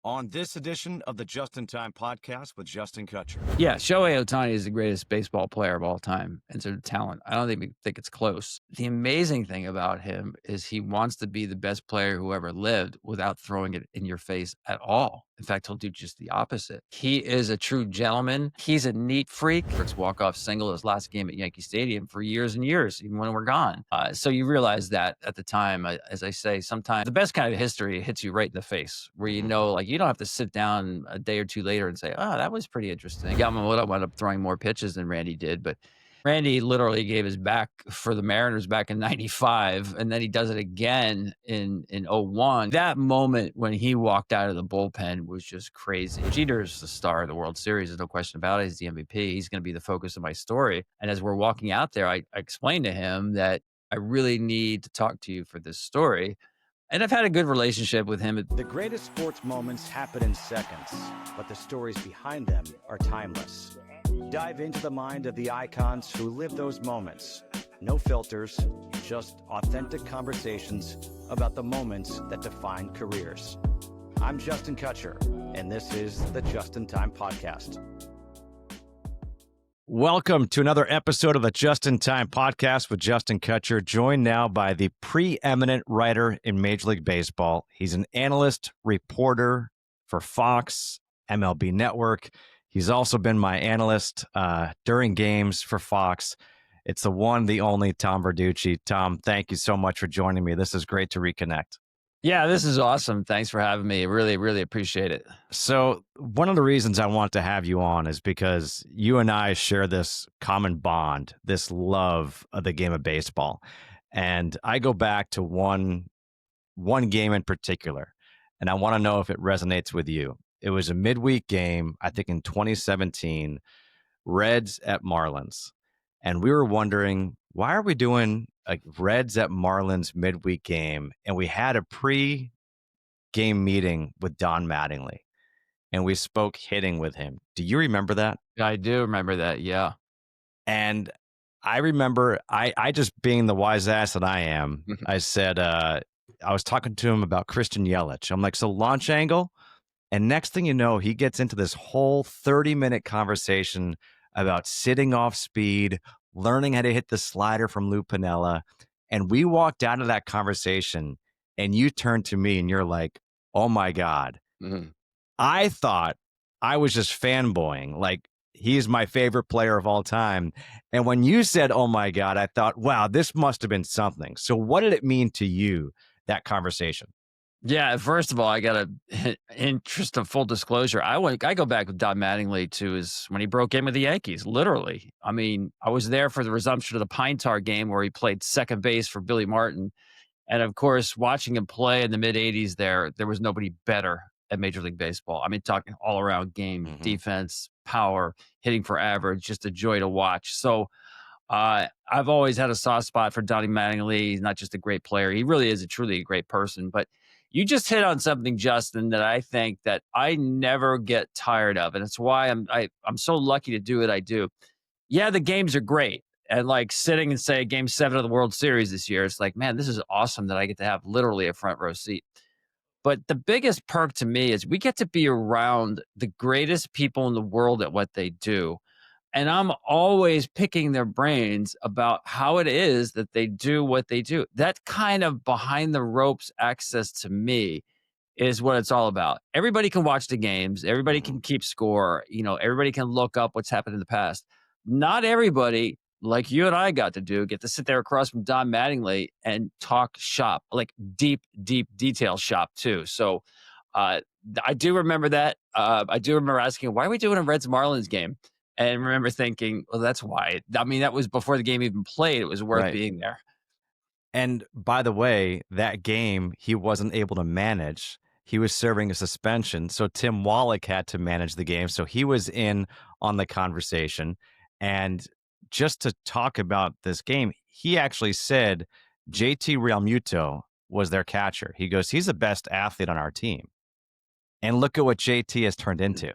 On this edition of the Just in Time podcast with Justin Kutcher. Yeah, Shohei Ohtani is the greatest baseball player of all time in terms of talent. I don't even think it's close. The amazing thing about him is he wants to be the best player who ever lived without throwing it in your face at all. In fact, he'll do just the opposite. He is a true gentleman. He's a neat freak. It's walk-off single his last game at Yankee Stadium for years and years, even when we're gone. So you realize that at the time, as I say, sometimes the best kind of history hits you right in the face, where you know, like, you don't have to sit down a day or two later and say, oh, that was pretty interesting. Yamamoto wound up throwing more pitches than Randy did, but Randy literally gave his back for the Mariners back in 95, and then he does it again in 01. That moment when he walked out of the bullpen was just crazy. Jeter's the star of the World Series. There's no question about it. He's the MVP. He's going to be the focus of my story. And as we're walking out there, I explained to him that I really need to talk to you for this story. And I've had a good relationship with him. The greatest sports moments happen in seconds, but the stories behind them are timeless. Dive into the mind of the icons who live those moments. No filters, just authentic conversations about the moments that define careers. I'm Justin Kutcher, and this is the Just in Time podcast. Welcome to another episode of the Just in Time podcast with Justin Kutcher, joined now by the preeminent writer in Major League Baseball. He's an analyst, reporter for Fox, MLB Network. He's also been my analyst during games for Fox. It's the one, the only Tom Verducci. Tom, thank you so much for joining me. This is great to reconnect. Yeah, this is awesome. Thanks for having me. Really, really appreciate it. So one of the reasons I want to have you on is because you and I share this common bond, this love of the game of baseball. And I go back to one game in particular, and I want to know if it resonates with you. It was a midweek game, I think in 2017, Reds at Marlins. And we were wondering, why are we doing a Reds at Marlins midweek game? And we had a pre-game meeting with Don Mattingly, and we spoke hitting with him. Do you remember that? I do remember that, yeah. And I remember, I just being the wise ass that I am, I said, I was talking to him about Christian Yelich. I'm like, so launch angle? And next thing you know, he gets into this whole 30-minute conversation about sitting off speed, learning how to hit the slider from Lou Piniella. And we walked out of that conversation, and you turned to me and you're like, oh my God. Mm-hmm. I thought I was just fanboying, like he's my favorite player of all time. And when you said, oh my God, I thought, wow, this must have been something. So what did it mean to you, that conversation? Yeah, first of all, I got a interest of full disclosure. I go back with Don Mattingly to when he broke in with the Yankees, literally. I mean, I was there for the resumption of the Pine Tar game where he played second base for Billy Martin. And of course, watching him play in the mid-'80s there was nobody better at Major League Baseball. I mean, talking all-around game, defense, power, hitting for average, just a joy to watch. So I've always had a soft spot for Donnie Mattingly. He's not just a great player. He really is truly a great person. But you just hit on something, Justin, that I think that I never get tired of. And it's why I'm so lucky to do what I do. Yeah, the games are great. And like sitting and say Game 7 of the World Series this year, it's like, man, this is awesome that I get to have literally a front row seat. But the biggest perk to me is we get to be around the greatest people in the world at what they do. And I'm always picking their brains about how it is that they do what they do. That kind of behind the ropes access to me is what it's all about. Everybody can watch the games. Everybody can keep score. You know, everybody can look up what's happened in the past. Not everybody, like you and I get to sit there across from Don Mattingly and talk shop, like deep detail shop too. So I do remember that. I do remember asking, why are we doing a Reds Marlins game? And remember thinking, well, that's why. I mean, that was before the game even played. It was worth being there. And by the way, that game, he wasn't able to manage. He was serving a suspension. So Tim Wallach had to manage the game. So he was in on the conversation. And just to talk about this game, he actually said JT Realmuto was their catcher. He goes, he's the best athlete on our team. And look at what JT has turned into.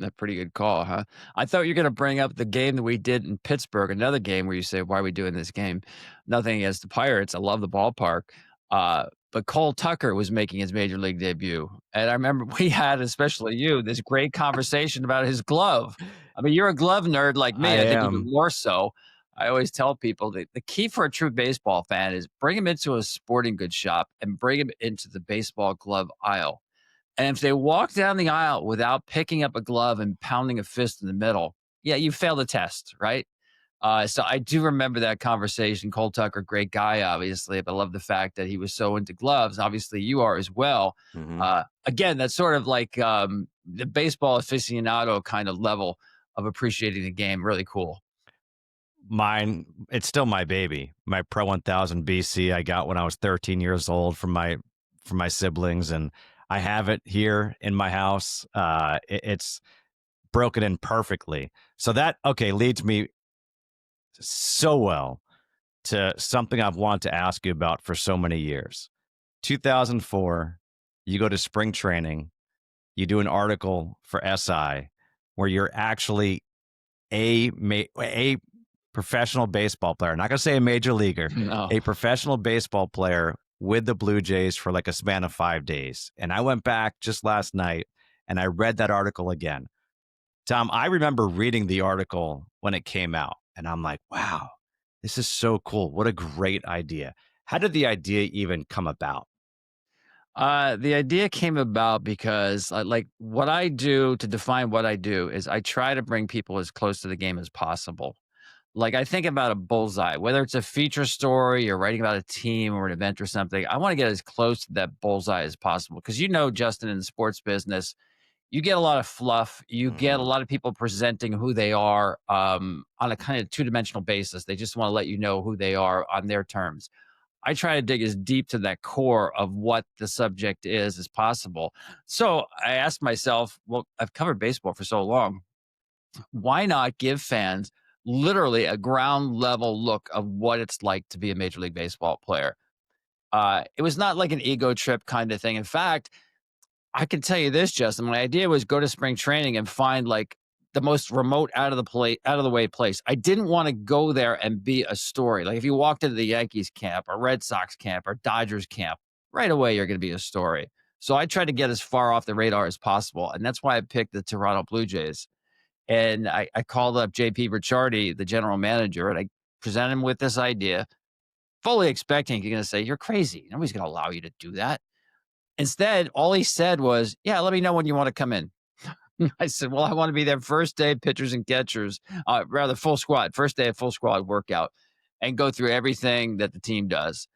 A pretty good call, huh? I thought you were going to bring up the game that we did in Pittsburgh, another game where you say, why are we doing this game? Nothing against the Pirates. I love the ballpark. but Cole Tucker was making his major league debut. And I remember we had, especially you, this great conversation about his glove. I mean, you're a glove nerd like I me. I think even am. more so. I always tell people that the key for a true baseball fan is bring him into a sporting goods shop and bring him into the baseball glove aisle. And if they walk down the aisle without picking up a glove and pounding a fist in the middle, yeah, you failed the test, right? So I do remember that conversation. Cole Tucker, great guy, obviously, but I love the fact that he was so into gloves. Obviously, you are as well. Mm-hmm. Again, that's sort of like the baseball aficionado kind of level of appreciating the game. Really cool. Mine, it's still my baby. My Pro 1000 BC I got when I was 13 years old from my siblings, and I have it here in my house. It's broken in perfectly. So that leads me so well to something I've wanted to ask you about for so many years. 2004, you go to spring training, you do an article for SI where you're actually a professional baseball player, not going to say a major leaguer, No. a professional baseball player with the Blue Jays for like a span of 5 days. And I went back just last night and I read that article again. Tom, I remember reading the article when it came out and I'm like, wow, this is so cool. What a great idea. How did the idea even come about? The idea came about because, like, what I do to define what I do is I try to bring people as close to the game as possible. Like, I think about a bullseye, whether it's a feature story or writing about a team or an event or something. I want to get as close to that bullseye as possible because Justin, in the sports business, you get a lot of fluff. You get a Mhm. lot of people presenting who they are on a kind of two-dimensional basis. They just want to let you know who they are on their terms. I try to dig as deep to that core of what the subject is as possible. So I asked myself, well, I've covered baseball for so long. Why not give fans literally a ground level look of what it's like to be a Major League Baseball player? It was not like an ego trip kind of thing. In fact, I can tell you this, Justin. My idea was go to spring training and find like the most remote out of the way place. I didn't want to go there and be a story. Like if you walked into the Yankees camp or Red Sox camp or Dodgers camp, right away you're going to be a story. So I tried to get as far off the radar as possible, and that's why I picked the Toronto Blue Jays. And I called up JP Ricciardi, the general manager, and I presented him with this idea, fully expecting he's going to say, "You're crazy. Nobody's going to allow you to do that." Instead, all he said was, "Yeah, let me know when you want to come in." I said, "Well, I want to be there first day, pitchers and catchers, rather full squad, first day of full squad workout, and go through everything that the team does."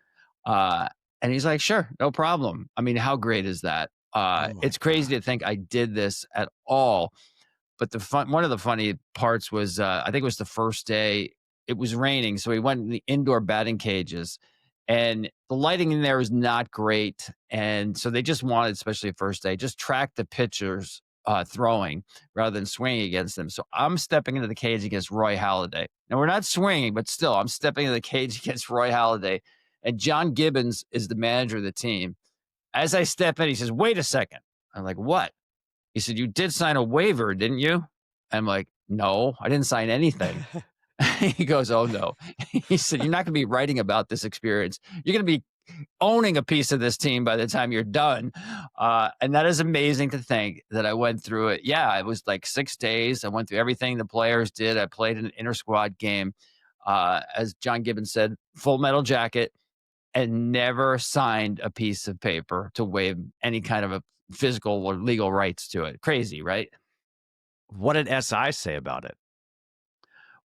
Uh, and he's like, "Sure, no problem." I mean, how great is that? Oh my It's crazy God. to think I did this at all. But one of the funny parts was, I think it was the first day. It was raining, so we went in the indoor batting cages, and the lighting in there was not great. And so they just wanted, especially first day, just track the pitchers throwing rather than swinging against them. So I'm stepping into the cage against Roy Halladay. Now we're not swinging, but still, I'm stepping into the cage against Roy Halladay, and John Gibbons is the manager of the team. As I step in, he says, "Wait a second." I'm like, "What?" He said, "You did sign a waiver, didn't you?" I'm like, "No, I didn't sign anything." He goes, "Oh, no." He said, "You're not going to be writing about this experience. You're going to be owning a piece of this team by the time you're done." And that is amazing to think that I went through it. Yeah, it was like 6 days. I went through everything the players did. I played an inter squad game. As John Gibbons said, full metal jacket, and never signed a piece of paper to waive any kind of a physical or legal rights to it. Crazy, right? What did SI say about it?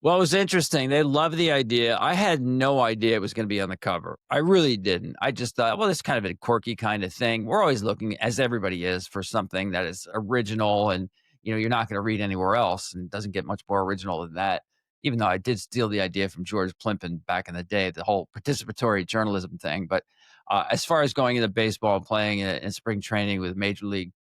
Well, it was interesting. They loved the idea. I had no idea it was going to be on the cover. I really didn't. I just thought, well, this is kind of a quirky kind of thing. We're always looking, as everybody is, for something that is original and you're not going to read anywhere else, and it doesn't get much more original than that. Even though I did steal the idea from George Plimpton back in the day, the whole participatory journalism thing. But as far as going into baseball and playing in spring training with major league,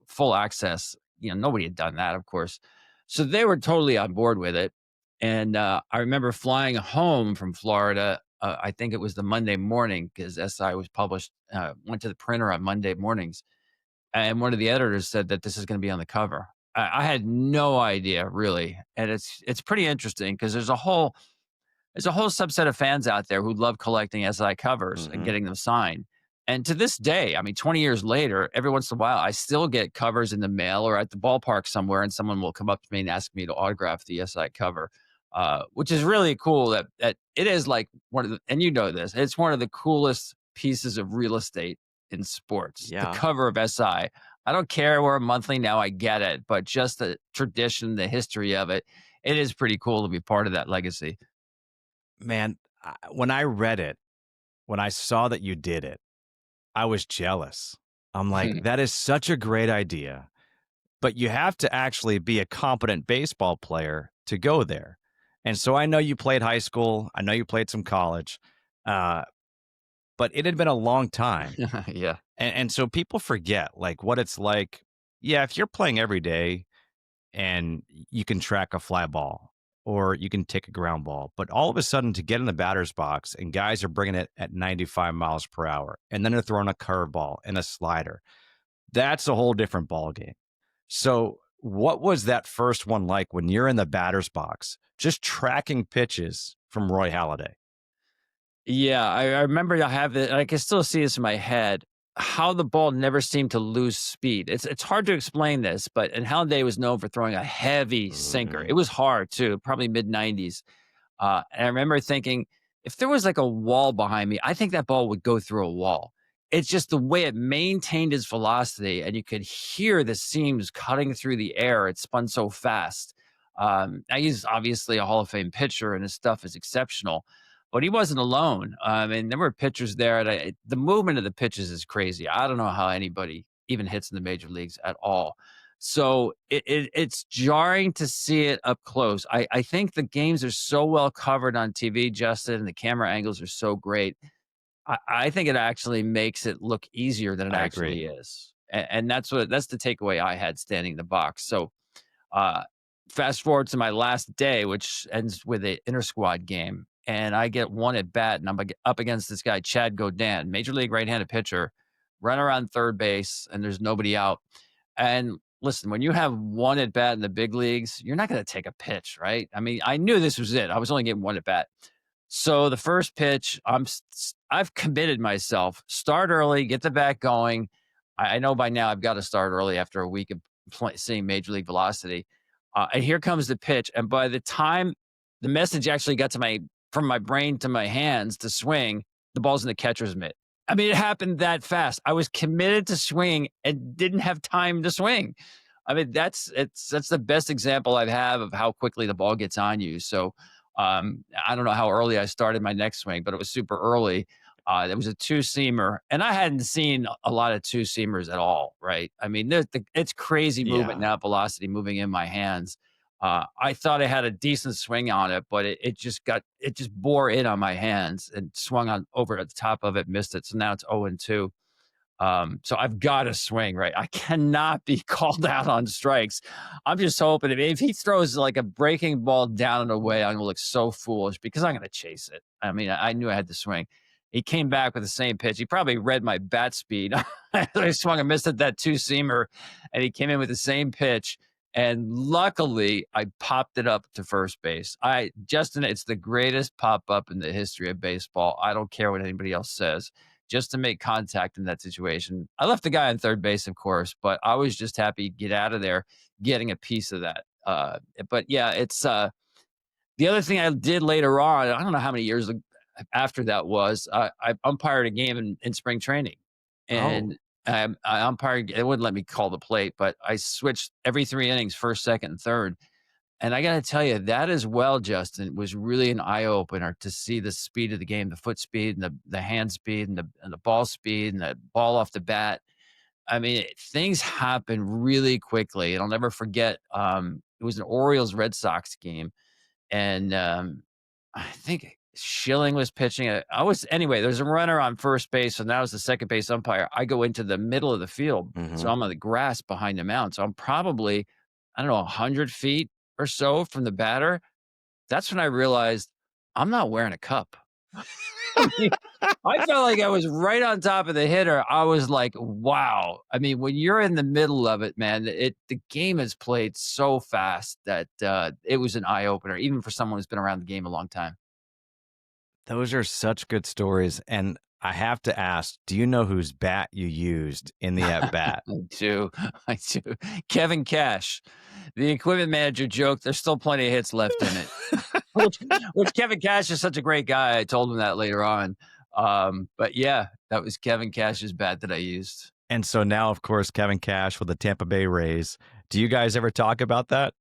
full access, nobody had done that, of course. So they were totally on board with it. And I remember flying home from Florida. I think it was the Monday morning because SI was published, went to the printer on Monday mornings. And one of the editors said that this is going to be on the cover. I had no idea really. And it's pretty interesting because there's a whole subset of fans out there who love collecting SI covers and Mhm. getting them signed. And to this day, I mean, 20 years later, every once in a while, I still get covers in the mail or at the ballpark somewhere, and someone will come up to me and ask me to autograph the SI cover, which is really cool. That it is like one of the, and you know this, it's one of the coolest pieces of real estate in sports. The Yeah. cover of SI. I don't care we're monthly now, I get it, but just the tradition, the history of it, it is pretty cool to be part of that legacy. Man, when I read it, when I saw that you did it, I was jealous. I'm like, that is such a great idea. But you have to actually be a competent baseball player to go there. And so I know you played high school. I know you played some college, but it had been a long time. Yeah. And so people forget like what it's like. Yeah, if you're playing every day and you can track a fly ball or you can take a ground ball, but all of a sudden to get in the batter's box and guys are bringing it at 95 miles per hour and then they're throwing a curveball and a slider, that's a whole different ball game. So what was that first one like when you're in the batter's box, just tracking pitches from Roy Halladay? Yeah, I remember I have it. I can still see this in my head. How the ball never seemed to lose speed. It's hard to explain this, but and Halladay was known for throwing a heavy sinker. It was hard too, probably mid 90s. And I remember thinking, if there was like a wall behind me, I think that ball would go through a wall. It's just the way it maintained its velocity, and you could hear the seams cutting through the air. It spun so fast. Now he's obviously a Hall of Fame pitcher, and his stuff is exceptional. But he wasn't alone. And there were pitchers there. And the movement of the pitches is crazy. I don't know how anybody even hits in the major leagues at all. So it's jarring to see it up close. I think the games are so well covered on TV, Justin, and the camera angles are so great. I think it actually makes it look easier than it I actually agree. is. And that's the takeaway I had standing in the box. So uh, fast forward to my last day, which ends with an inter squad game, and I get one at bat, and I'm up against this guy, Chad Gaudin, major league right-handed pitcher, run around third base, and there's nobody out. And listen, when you have one at bat in the big leagues, you're not going to take a pitch, right? I mean, I knew this was it. I was only getting one at bat. So the first pitch, I've committed myself. Start early, get the bat going. I know by now I've got to start early after a week of seeing major league velocity. And here comes the pitch. And by the time the message actually got to from my brain to my hands to swing, the ball's in the catcher's mitt. I mean, it happened that fast. I was committed to swing and didn't have time to swing. I mean, that's the best example I have of how quickly the ball gets on you. So I don't know how early I started my next swing, but it was super early. It was a two-seamer, and I hadn't seen a lot of two-seamers at all, right? I mean, it's crazy movement Yeah. now, velocity moving in my hands. I thought I had a decent swing on it, but it just bore in on my hands and swung on over at the top of it, missed it. So now it's 0-2. So I've got to swing, right? I cannot be called out on strikes. I'm just hoping if he throws like a breaking ball down and away, I'm going to look so foolish because I'm going to chase it. I mean, I knew I had to swing. He came back with the same pitch. He probably read my bat speed. I swung and missed at that two-seamer, and he came in with the same pitch. And luckily, I popped it up to first base. Justin, it's the greatest pop-up in the history of baseball. I don't care what anybody else says. Just to make contact in that situation. I left the guy on third base, of course, but I was just happy to get out of there, getting a piece of that. But yeah, it's the other thing I did later on. I don't know how many years after that was. I umpired a game in spring training, Oh, and I umpired. It wouldn't let me call the plate, but I switched every 3 innings, first, second, and third. And I got to tell you, that as well, Justin, was really an eye opener to see the speed of the game, the foot speed and the hand speed and the ball speed and the ball off the bat. I mean, things happen really quickly. And I'll never forget, it was an Orioles Red Sox game. And I think Schilling was pitching. Anyway, there's a runner on first base. And that was the second base umpire. I go into the middle of the field. So hmm. I'm on the grass behind the mound. So I'm probably, I don't know, 100 feet or so from the batter. That's when I realized I'm not wearing a cup. I mean, I felt like I was right on top of the hitter. I was like, wow. I mean, when you're in the middle of it, man, the game is played so fast that it was an eye opener, even for someone who's been around the game a long time. Those are such good stories. And I have to ask, do you know whose bat you used in the at bat? I do. I do. Kevin Cash, the equipment manager, joked there's still plenty of hits left in it. Which Kevin Cash is such a great guy. I told him that later on. But yeah, that was Kevin Cash's bat that I used. And so now, of course, Kevin Cash with the Tampa Bay Rays. Do you guys ever talk about that?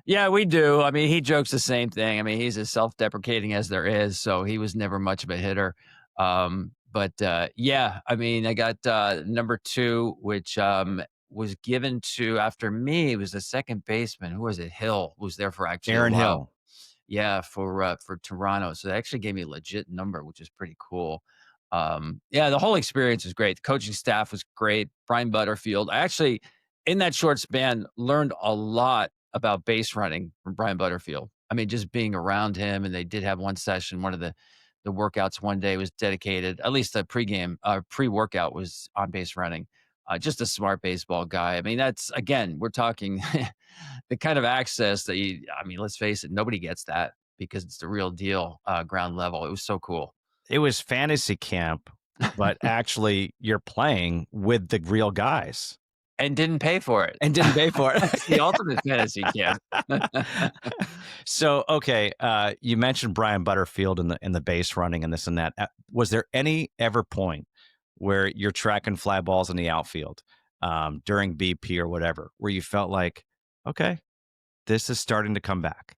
Yeah, we do. I mean, he jokes the same thing. I mean, he's as self-deprecating as there is, so he was never much of a hitter. Yeah, I mean, I got number 2, which was given to after me. It was the second baseman. Who was it? Hill was there for actually Aaron a while. Hill. Yeah, for Toronto. So they actually gave me a legit number, which is pretty cool. Yeah, the whole experience was great. The coaching staff was great. Brian Butterfield. I actually, in that short span, learned a lot about base running from Brian Butterfield. I mean, just being around him, and they did have one session. One of the workouts one day was dedicated. At least the pre-workout was on base running. Just a smart baseball guy. I mean, that's again, we're talking the kind of access that I mean, let's face it, nobody gets that because it's the real deal, ground level. It was so cool. It was fantasy camp, but actually you're playing with the real guys. And didn't pay for it. And didn't pay for it. That's the ultimate fantasy camp. So, okay, you mentioned Brian Butterfield in the base running and this and that. Was there any ever point where you're tracking fly balls in the outfield during BP or whatever, where you felt like, okay, this is starting to come back?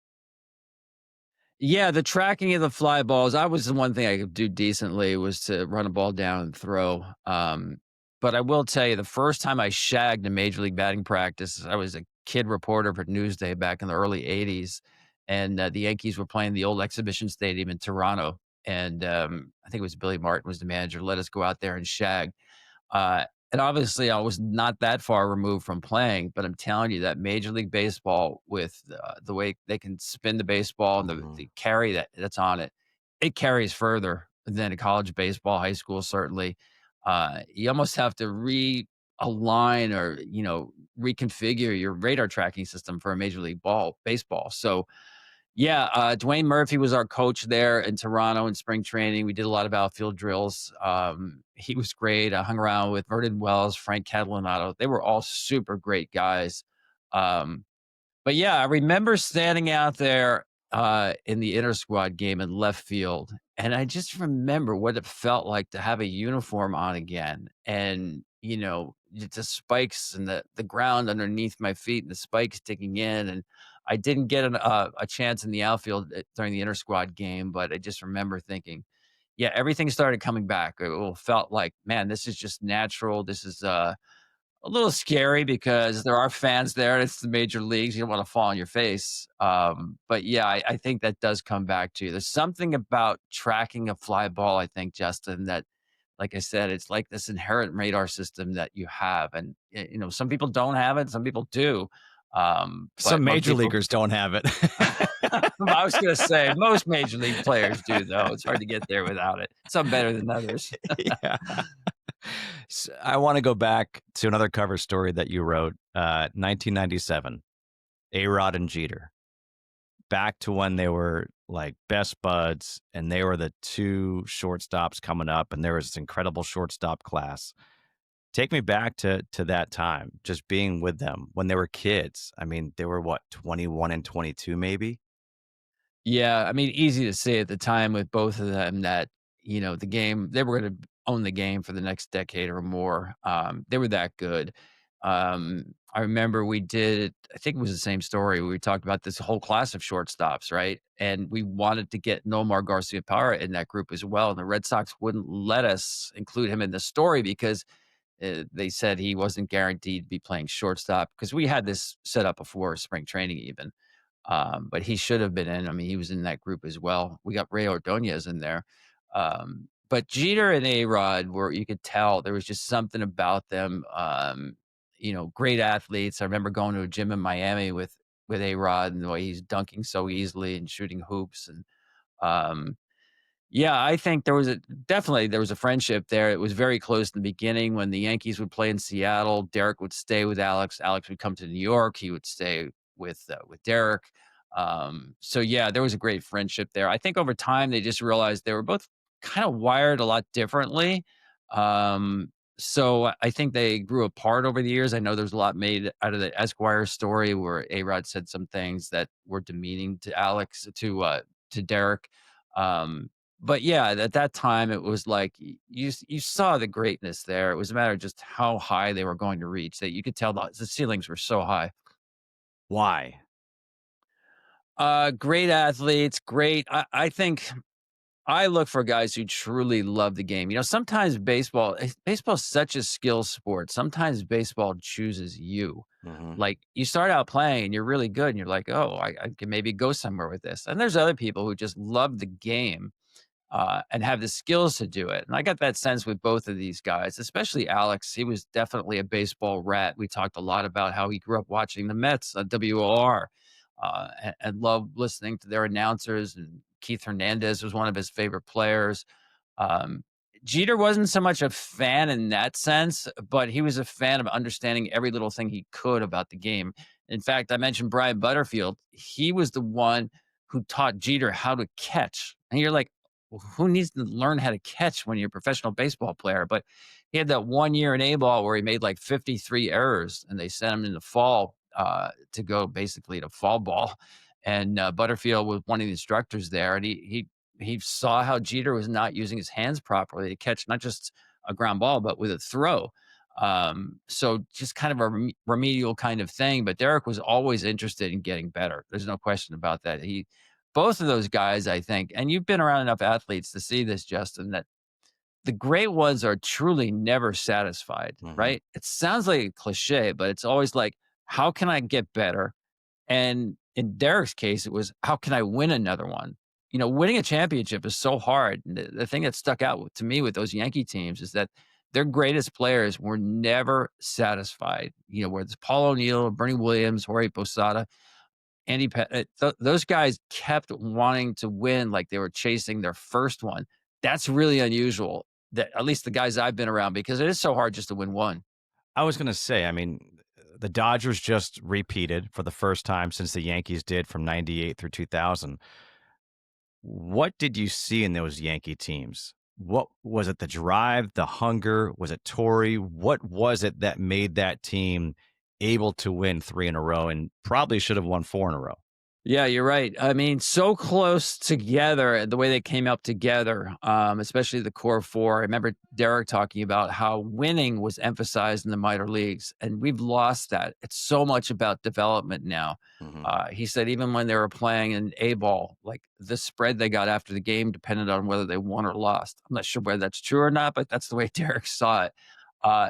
Yeah, the tracking of the fly balls, I was the one thing I could do decently was to run a ball down and throw. But I will tell you, the first time I shagged a major league batting practice, I was a kid reporter for Newsday back in the early 80s. And the Yankees were playing the old exhibition stadium in Toronto. And I think it was Billy Martin was the manager, let us go out there and shag. And obviously, I was not that far removed from playing, but I'm telling you that Major League Baseball, with the way they can spin the baseball and the carry that's on it, it carries further than a college baseball, high school certainly. You almost have to realign or reconfigure your radar tracking system for a Major League baseball. So yeah, Dwayne Murphy was our coach there in Toronto in spring training. We did a lot of outfield drills. He was great. I hung around with Vernon Wells, Frank Catalanato. They were all super great guys. But yeah, I remember standing out there in the inter squad game in left field, and I just remember what it felt like to have a uniform on again, and the spikes and the ground underneath my feet, and the spikes digging in, and I didn't get a chance in the outfield during the inter squad game, but I just remember thinking, yeah, everything started coming back. It felt like, man, this is just natural. This is a little scary because there are fans there. It's the major leagues. You don't want to fall on your face. But yeah, I think that does come back to you. There's something about tracking a fly ball, I think, Justin, that, like I said, it's like this inherent radar system that you have. And, some people don't have it. Some people do. Some major leaguers don't have it. I was going to say most major league players do, though. It's hard to get there without it. Some better than others. Yeah. So I want to go back to another cover story that you wrote, 1997, A-Rod and Jeter. Back to when they were like best buds, and they were the two shortstops coming up, and there was this incredible shortstop class. Take me back to that time, just being with them when they were kids. I mean, they were what, 21 and 22 maybe? Yeah, I mean, easy to say at the time with both of them that, the game, they were going to own the game for the next decade or more. They were that good. I remember we did, I think it was the same story. We talked about this whole class of shortstops, right? And we wanted to get Nomar Garciaparra in that group as well. And the Red Sox wouldn't let us include him in the story because they said he wasn't guaranteed to be playing shortstop, because we had this set up before spring training even. But he should have been in. I mean, he was in that group as well. We got Ray Ordonez in there. But Jeter and A-Rod were, you could tell there was just something about them. Great athletes. I remember going to a gym in Miami with A-Rod, and the way he's dunking so easily and shooting hoops. And yeah, I think there was a friendship there. It was very close in the beginning when the Yankees would play in Seattle. Derek would stay with Alex. Alex would come to New York. He would stay with Derek. So yeah, there was a great friendship there. I think over time they just realized they were both kind of wired a lot differently. So I think they grew apart over the years. I know there's a lot made out of the Esquire story where A-Rod said some things that were demeaning to to Derek. Um, but yeah, at that time it was like you saw the greatness there. It was a matter of just how high they were going to reach. That you could tell the ceilings were so high. Why? Great athletes, great. I think I look for guys who truly love the game. Sometimes baseball's such a skill sport. Sometimes baseball chooses you. Hmm. Like you start out playing and you're really good and you're like, oh, I can maybe go somewhere with this. And there's other people who just love the game and have the skills to do it. And I got that sense with both of these guys, especially Alex. He was definitely a baseball rat. We talked a lot about how he grew up watching the Mets on WOR and loved listening to their announcers. And Keith Hernandez was one of his favorite players. Um, Jeter wasn't so much a fan in that sense, but he was a fan of understanding every little thing he could about the game. In fact, I mentioned Brian Butterfield. He was the one who taught Jeter how to catch. And you're like, well, who needs to learn how to catch when you're a professional baseball player? But he had that 1 year in A ball where he made like 53 errors, and they sent him in the fall to go basically to fall ball. And Butterfield was one of the instructors there, and he saw how Jeter was not using his hands properly to catch not just a ground ball, but with a throw. So just kind of a remedial kind of thing. But Derek was always interested in getting better. There's no question about that. Both of those guys, I think, and you've been around enough athletes to see this, Justin, that the great ones are truly never satisfied, Hmm. right? It sounds like a cliche, but it's always like, how can I get better? And in Derek's case, it was, how can I win another one? Winning a championship is so hard. And the thing that stuck out to me with those Yankee teams is that their greatest players were never satisfied. Whether it's Paul O'Neill, Bernie Williams, Jorge Posada, those guys kept wanting to win like they were chasing their first one. That's really unusual, that at least the guys I've been around, because it is so hard just to win one. I was going to say, I mean, the Dodgers just repeated for the first time since the Yankees did from 98 through 2000. What did you see in those Yankee teams? What was it? The drive, the hunger? Was it Torrey? What was it that made that team able to win three in a row and probably should have won four in a row? Yeah, you're right. I mean, so close together, the way they came up together, especially the core four. I remember Derek talking about how winning was emphasized in the minor leagues, and we've lost that. It's so much about development now. Hmm. He said even when they were playing in A ball, like the spread they got after the game depended on whether they won or lost. I'm not sure whether that's true or not, but that's the way Derek saw it.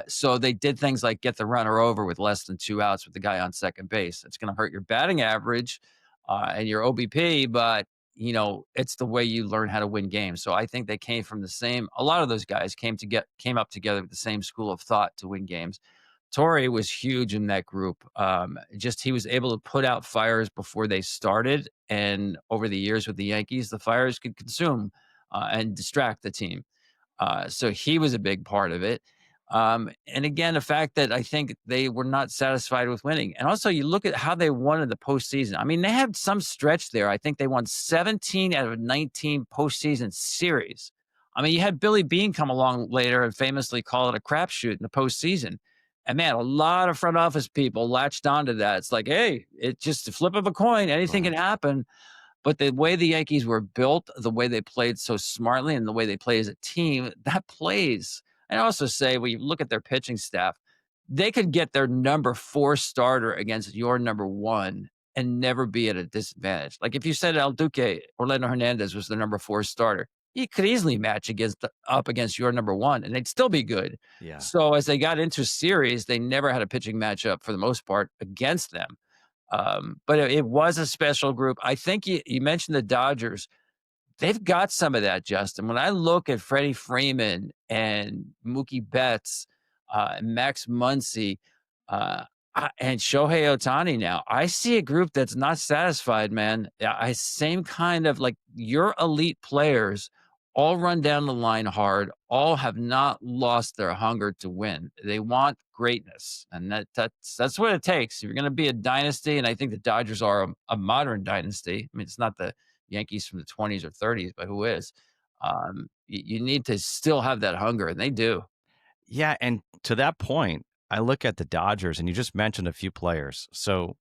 So they did things like get the runner over with less than 2 outs with the guy on second base. It's going to hurt your batting average and your OBP, but it's the way you learn how to win games. So I think they came from a lot of those guys came up together with the same school of thought to win games. Torrey was huge in that group. He was able to put out fires before they started, and over the years with the Yankees, the fires could consume and distract the team. So he was a big part of it. And again, the fact that I think they were not satisfied with winning. And also, you look at how they won in the postseason. I mean, they had some stretch there. I think they won 17 out of 19 postseason series. I mean, you had Billy Beane come along later and famously call it a crapshoot in the postseason. And man, a lot of front office people latched onto that. It's like, hey, it's just a flip of a coin. Anything can happen. But the way the Yankees were built, the way they played so smartly, and the way they play as a team, that plays. And I also say, when you look at their pitching staff, they could get their number 4 starter against your number 1 and never be at a disadvantage. Like if you said El Duque, Orlando Hernandez was the number 4 starter, he could easily match up against your number 1, and they'd still be good. Yeah. So as they got into series, they never had a pitching matchup for the most part against them. But it was a special group. I think you mentioned the Dodgers. They've got some of that, Justin. When I look at Freddie Freeman and Mookie Betts and Max Muncy and Shohei Ohtani now, I see a group that's not satisfied, man. Same kind of like your elite players all run down the line hard, all have not lost their hunger to win. They want greatness, and that's what it takes. If you're going to be a dynasty, and I think the Dodgers are a modern dynasty. I mean, it's not the Yankees from the 20s or 30s, but who is? You need to still have that hunger, and they do. Yeah, and to that point, I look at the Dodgers, and you just mentioned a few players. So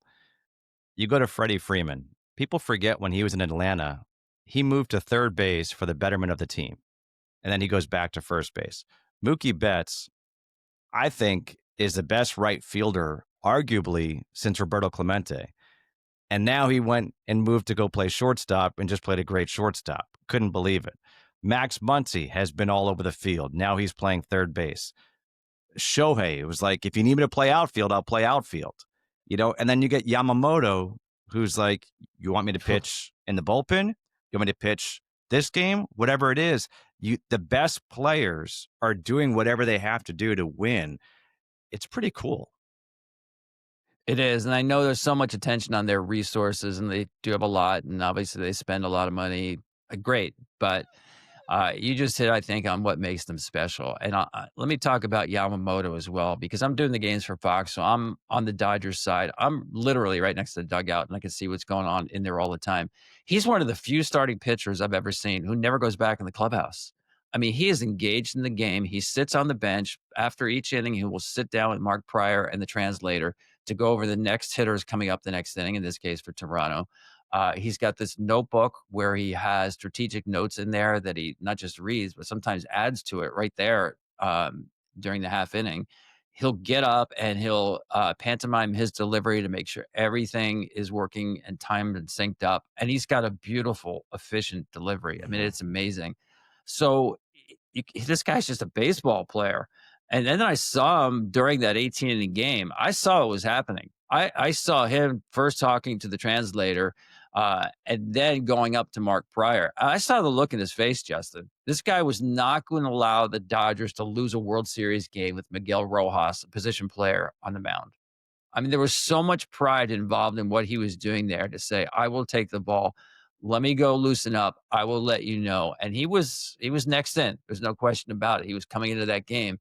you go to Freddie Freeman. People forget when he was in Atlanta, he moved to third base for the betterment of the team, and then he goes back to first base. Mookie Betts, I think, is the best right fielder, arguably, since Roberto Clemente. And now he went and moved to go play shortstop and just played a great shortstop. Couldn't believe it. Max Muncy has been all over the field. Now he's playing third base. Shohei, it was like, if you need me to play outfield, I'll play outfield. And then you get Yamamoto, who's like, you want me to pitch in the bullpen? You want me to pitch this game? Whatever it is, the best players are doing whatever they have to do to win. It's pretty cool. It is, and I know there's so much attention on their resources, and they do have a lot, and obviously they spend a lot of money. Great, but you just hit, I think, on what makes them special. And let me talk about Yamamoto as well, because I'm doing the games for Fox, so I'm on the Dodgers side. I'm literally right next to the dugout, and I can see what's going on in there all the time. He's one of the few starting pitchers I've ever seen who never goes back in the clubhouse. I mean, he is engaged in the game. He sits on the bench after each inning. He will sit down with Mark Pryor and the translator to go over the next hitters coming up the next inning, in this case for Toronto. He's got this notebook where he has strategic notes in there that he not just reads, but sometimes adds to it right there during the half inning. He'll get up and he'll pantomime his delivery to make sure everything is working and timed and synced up. And he's got a beautiful, efficient delivery. I mean, it's amazing. So this guy's just a baseball player. And then I saw him during that 18-inning game. I saw what was happening. I saw him first talking to the translator and then going up to Mark Pryor. I saw the look in his face, Justin. This guy was not going to allow the Dodgers to lose a World Series game with Miguel Rojas, a position player, on the mound. I mean, there was so much pride involved in what he was doing there to say, I will take the ball. Let me go loosen up. I will let you know. And he was next in. There's no question about it. He was coming into that game.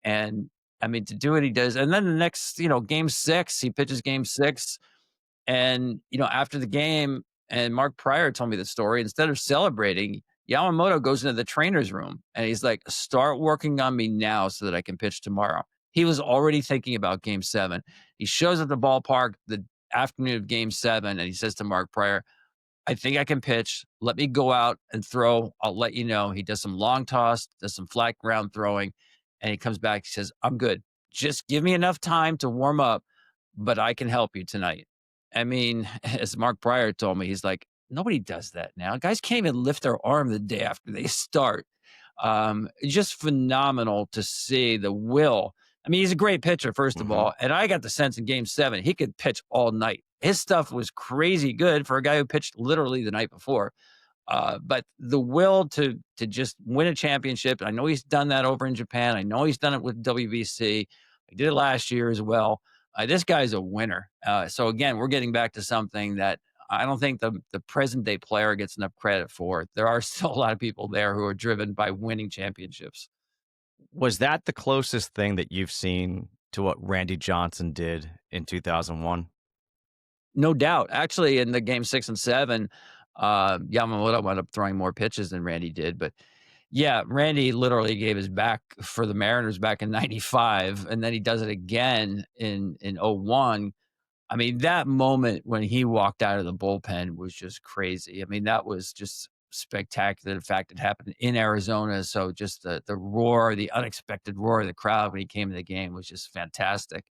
And I mean, to do what he does. And then the next, game 6, he pitches game 6. And, after the game, and Mark Pryor told me the story, instead of celebrating, Yamamoto goes into the trainer's room and he's like, start working on me now so that I can pitch tomorrow. He was already thinking about game 7. He shows up at the ballpark the afternoon of game 7 and he says to Mark Pryor, I think I can pitch. Let me go out and throw. I'll let you know. He does some long toss, does some flat ground throwing, and he comes back. He says, I'm good. Just give me enough time to warm up, but I can help you tonight. I mean, as Mark Pryor told me, he's like, nobody does that now. Guys can't even lift their arm the day after they start. Just phenomenal to see the will. I mean, he's a great pitcher, first of all. And I got the sense in game 7, he could pitch all night. His stuff was crazy good for a guy who pitched literally the night before. But the will to just win a championship, I know he's done that over in Japan. I know he's done it with WBC. He did it last year as well. This guy's a winner. So again, we're getting back to something that I don't think the present day player gets enough credit for. There are still a lot of people there who are driven by winning championships. Was that the closest thing that you've seen to what Randy Johnson did in 2001? No doubt. Actually, in the game 6 and 7, Yamamoto wound up throwing more pitches than Randy did. But yeah, Randy literally gave his back for the Mariners back in 95, and then he does it again in 01. I mean, that moment when he walked out of the bullpen was just crazy. I mean, that was just spectacular. The fact it happened in Arizona. So just the roar, the unexpected roar of the crowd when he came to the game was just fantastic.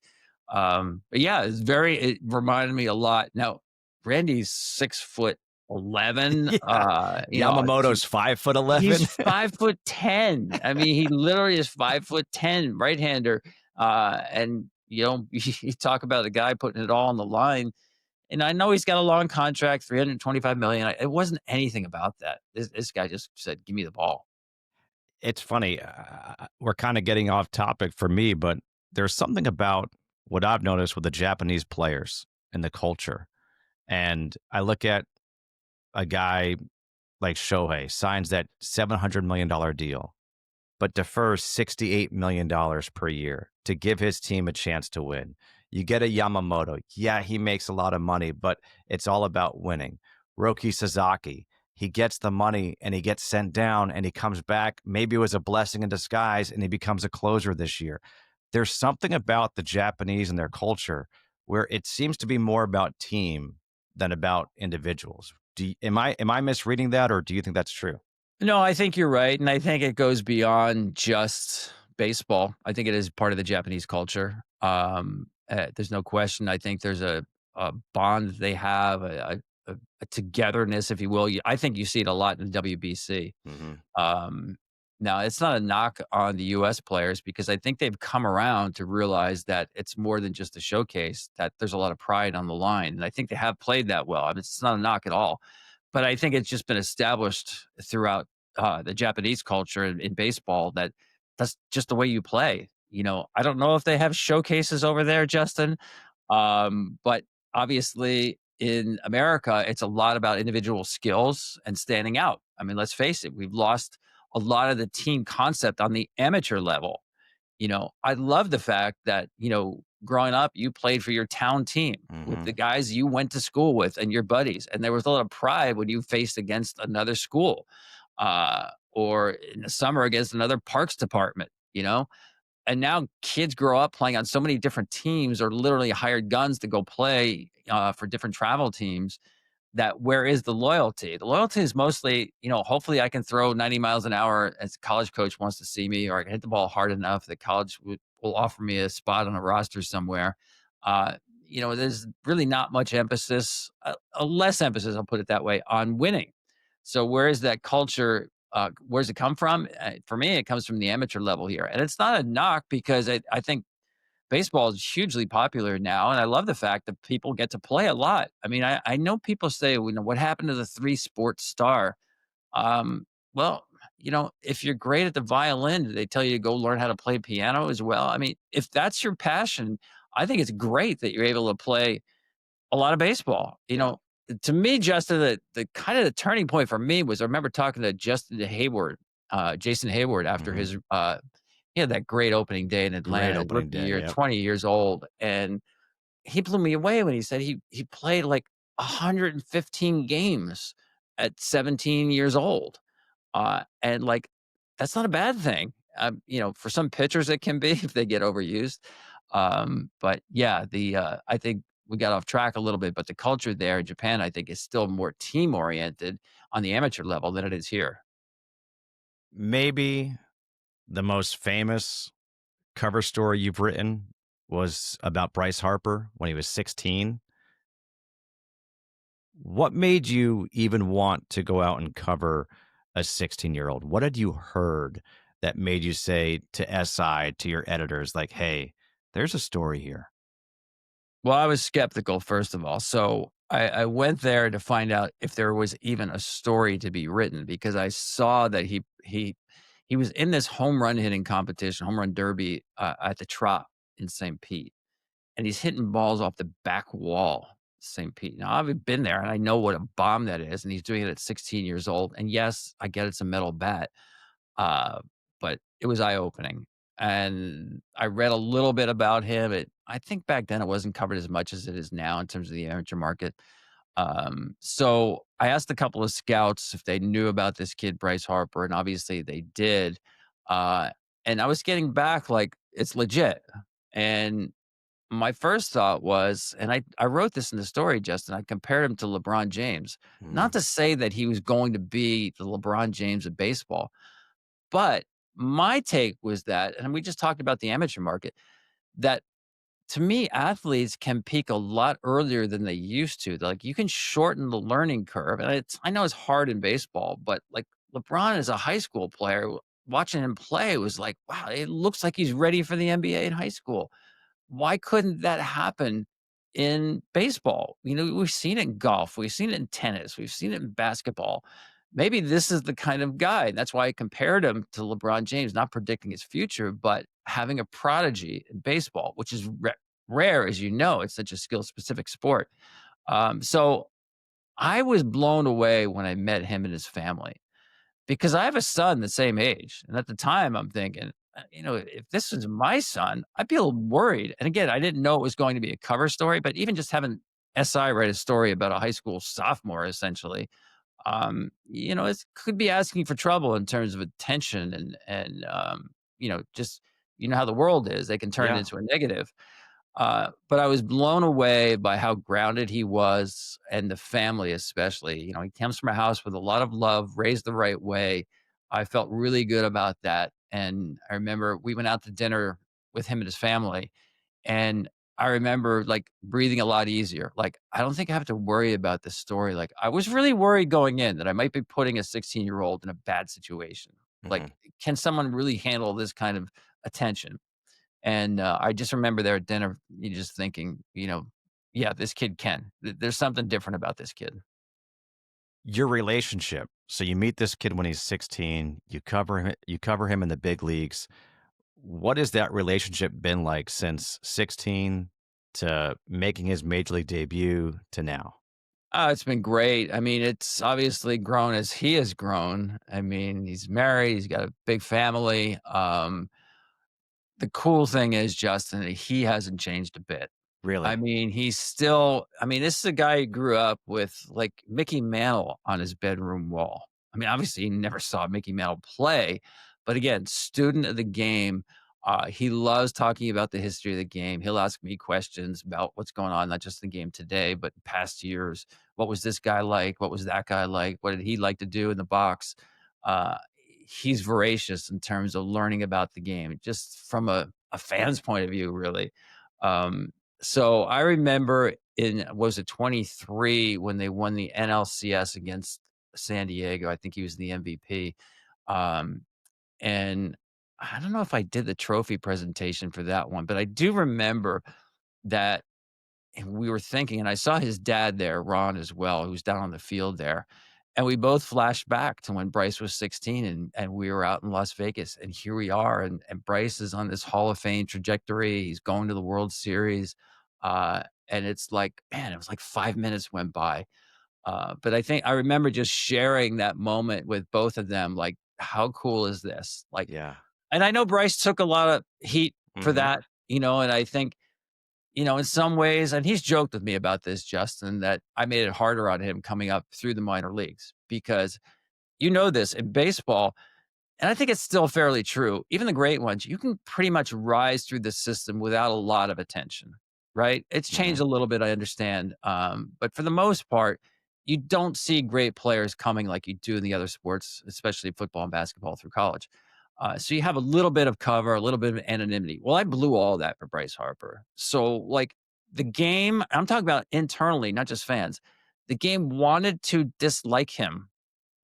But yeah, it reminded me a lot. Now, Randy's 6'11". Yamamoto's 5'11". He's 5'10". I mean, he literally is 5'10", right-hander. And you talk about a guy putting it all on the line. And I know he's got a long contract, $325 million. It wasn't anything about that. This guy just said, "Give me the ball." It's funny. We're kind of getting off topic for me, but there's something about what I've noticed with the Japanese players and the culture. And I look at a guy like Shohei, signs that $700 million deal, but defers $68 million per year to give his team a chance to win. You get a Yamamoto. Yeah, he makes a lot of money, but it's all about winning. Roki Sasaki, he gets the money and he gets sent down and he comes back. Maybe it was a blessing in disguise and he becomes a closer this year. There's something about the Japanese and their culture where it seems to be more about team than about individuals. Am I misreading that, or do you think that's true? No, I think you're right. And I think it goes beyond just baseball. I think it is part of the Japanese culture. There's no question. I think there's a bond they have, a togetherness, if you will. I think you see it a lot in the WBC. Mm-hmm. Um, Now, it's not a knock on the U.S. players because I think they've come around to realize that it's more than just a showcase, that there's a lot of pride on the line. And I think they have played that well. I mean, it's not a knock at all. But I think it's just been established throughout the Japanese culture in baseball that that's just the way you play. I don't know if they have showcases over there, Justin, but obviously in America, it's a lot about individual skills and standing out. I mean, let's face it, we've lost a lot of the team concept on the amateur level. I love the fact that, growing up, you played for your town team with the guys you went to school with and your buddies. And there was a lot of pride when you faced against another school or in the summer against another parks department. And now kids grow up playing on so many different teams or literally hired guns to go play for different travel teams that where is the loyalty? The loyalty is mostly, hopefully I can throw 90 miles an hour as a college coach wants to see me, or I can hit the ball hard enough that college will offer me a spot on a roster somewhere. There's really not much emphasis, a less emphasis, I'll put it that way, on winning. So where is that culture? Where does it come from? For me, it comes from the amateur level here. And it's not a knock because I think baseball is hugely popular now, and I love the fact that people get to play a lot. I mean, I know people say, what happened to the three-sport star? Well, if you're great at the violin, do they tell you to go learn how to play piano as well? I mean, if that's your passion, I think it's great that you're able to play a lot of baseball. To me, Justin, the kind of the turning point for me was I remember talking to Jason Heyward after his he had that great opening day in Atlanta, rookie year, 20 years old. And he blew me away when he said he played like 115 games at 17 years old. And like, that's not a bad thing. For some pitchers, it can be if they get overused. But yeah, I think we got off track a little bit, but the culture there in Japan, I think, is still more team oriented on the amateur level than it is here. Maybe the most famous cover story you've written was about Bryce Harper when he was 16. What made you even want to go out and cover a 16-year-old? What had you heard that made you say to SI, to your editors, like, hey, there's a story here? Well, I was skeptical, first of all. So I went there to find out if there was even a story to be written because I saw that he was in this home run hitting competition, home run derby at the Trop in St. Pete. And he's hitting balls off the back wall, St. Pete. Now, I've been there and I know what a bomb that is. And he's doing it at 16 years old. And yes, I get it's a metal bat, but it was eye opening. And I read a little bit about him. I think back then it wasn't covered as much as it is now in terms of the amateur market. So I asked a couple of scouts if they knew about this kid, Bryce Harper, and obviously they did. And I was getting back like, it's legit. And my first thought was, and I wrote this in the story, Justin, I compared him to LeBron James. Not to say that he was going to be the LeBron James of baseball, but my take was that, and we just talked about the amateur market, that to me, athletes can peak a lot earlier than they used to. Like you can shorten the learning curve. And I know it's hard in baseball, but like LeBron as a high school player, watching him play was like, wow, it looks like he's ready for the NBA in high school. Why couldn't that happen in baseball? We've seen it in golf, we've seen it in tennis, we've seen it in basketball. Maybe this is the kind of guy. That's why I compared him to LeBron James, not predicting his future, but having a prodigy in baseball, which is rare, as you know. It's such a skill-specific sport. So I was blown away when I met him and his family because I have a son the same age. And at the time, I'm thinking, if this was my son, I'd be a little worried. And again, I didn't know it was going to be a cover story, but even just having SI write a story about a high school sophomore, essentially, It could be asking for trouble in terms of attention and just how the world is. They can turn it Yeah. into a negative. But I was blown away by how grounded he was and the family, especially. He comes from a house with a lot of love, raised the right way. I felt really good about that. And I remember we went out to dinner with him and his family. And I remember like breathing a lot easier. Like, I don't think I have to worry about this story. Like, I was really worried going in that I might be putting a 16-year-old in a bad situation. Mhm. Like, can someone really handle this kind of attention? And, I just remember there at dinner, you just thinking, "Yeah, this kid can. There's something different about this kid." Your relationship. So you meet this kid when he's 16, you cover him in the big leagues. What has that relationship been like since 16 to making his major league debut to now? It's been great. I mean, it's obviously grown as he has grown. I mean, he's married, he's got a big family. The cool thing is, Justin, that he hasn't changed a bit. I Really? mean, he's still this is a guy who grew up with, like, Mickey Mantle on his bedroom wall. I mean, obviously, he never saw Mickey Mantle play, but again, student of the game. He loves talking about the history of the game. He'll ask me questions about what's going on, not just the game today, but past years. What was this guy like? What was that guy like? What did he like to do in the box? Uh, he's voracious in terms of learning about the game, just from a fan's point of view, really. So I remember in was it 23 when they won the NLCS against San Diego. I think he was the MVP. Um, and I don't know if I did the trophy presentation for that one, but I do remember that and we were thinking, and I saw his dad there, Ron, as well, who was down on the field there. And we both flashed back to when Bryce was 16 and we were out in Las Vegas. And here we are. And Bryce is on this Hall of Fame trajectory. He's going to the World Series. And it's like, man, it was like 5 minutes went by. But I think I remember just sharing that moment with both of them. Like, how cool is this? Like, Yeah. and I know Bryce took a lot of heat for Mhm. that, and I think in some ways, and he's joked with me about this, Justin, that I made it harder on him coming up through the minor leagues because this in baseball, and I think it's still fairly true. Even the great ones, you can pretty much rise through the system without a lot of attention, right? It's changed Mhm. a little bit, I understand. But for the most part, you don't see great players coming like you do in the other sports, especially football and basketball through college. So you have a little bit of cover, a little bit of anonymity. Well, I blew all that for Bryce Harper. So, like, the game, I'm talking about internally, not just fans. The game wanted to dislike him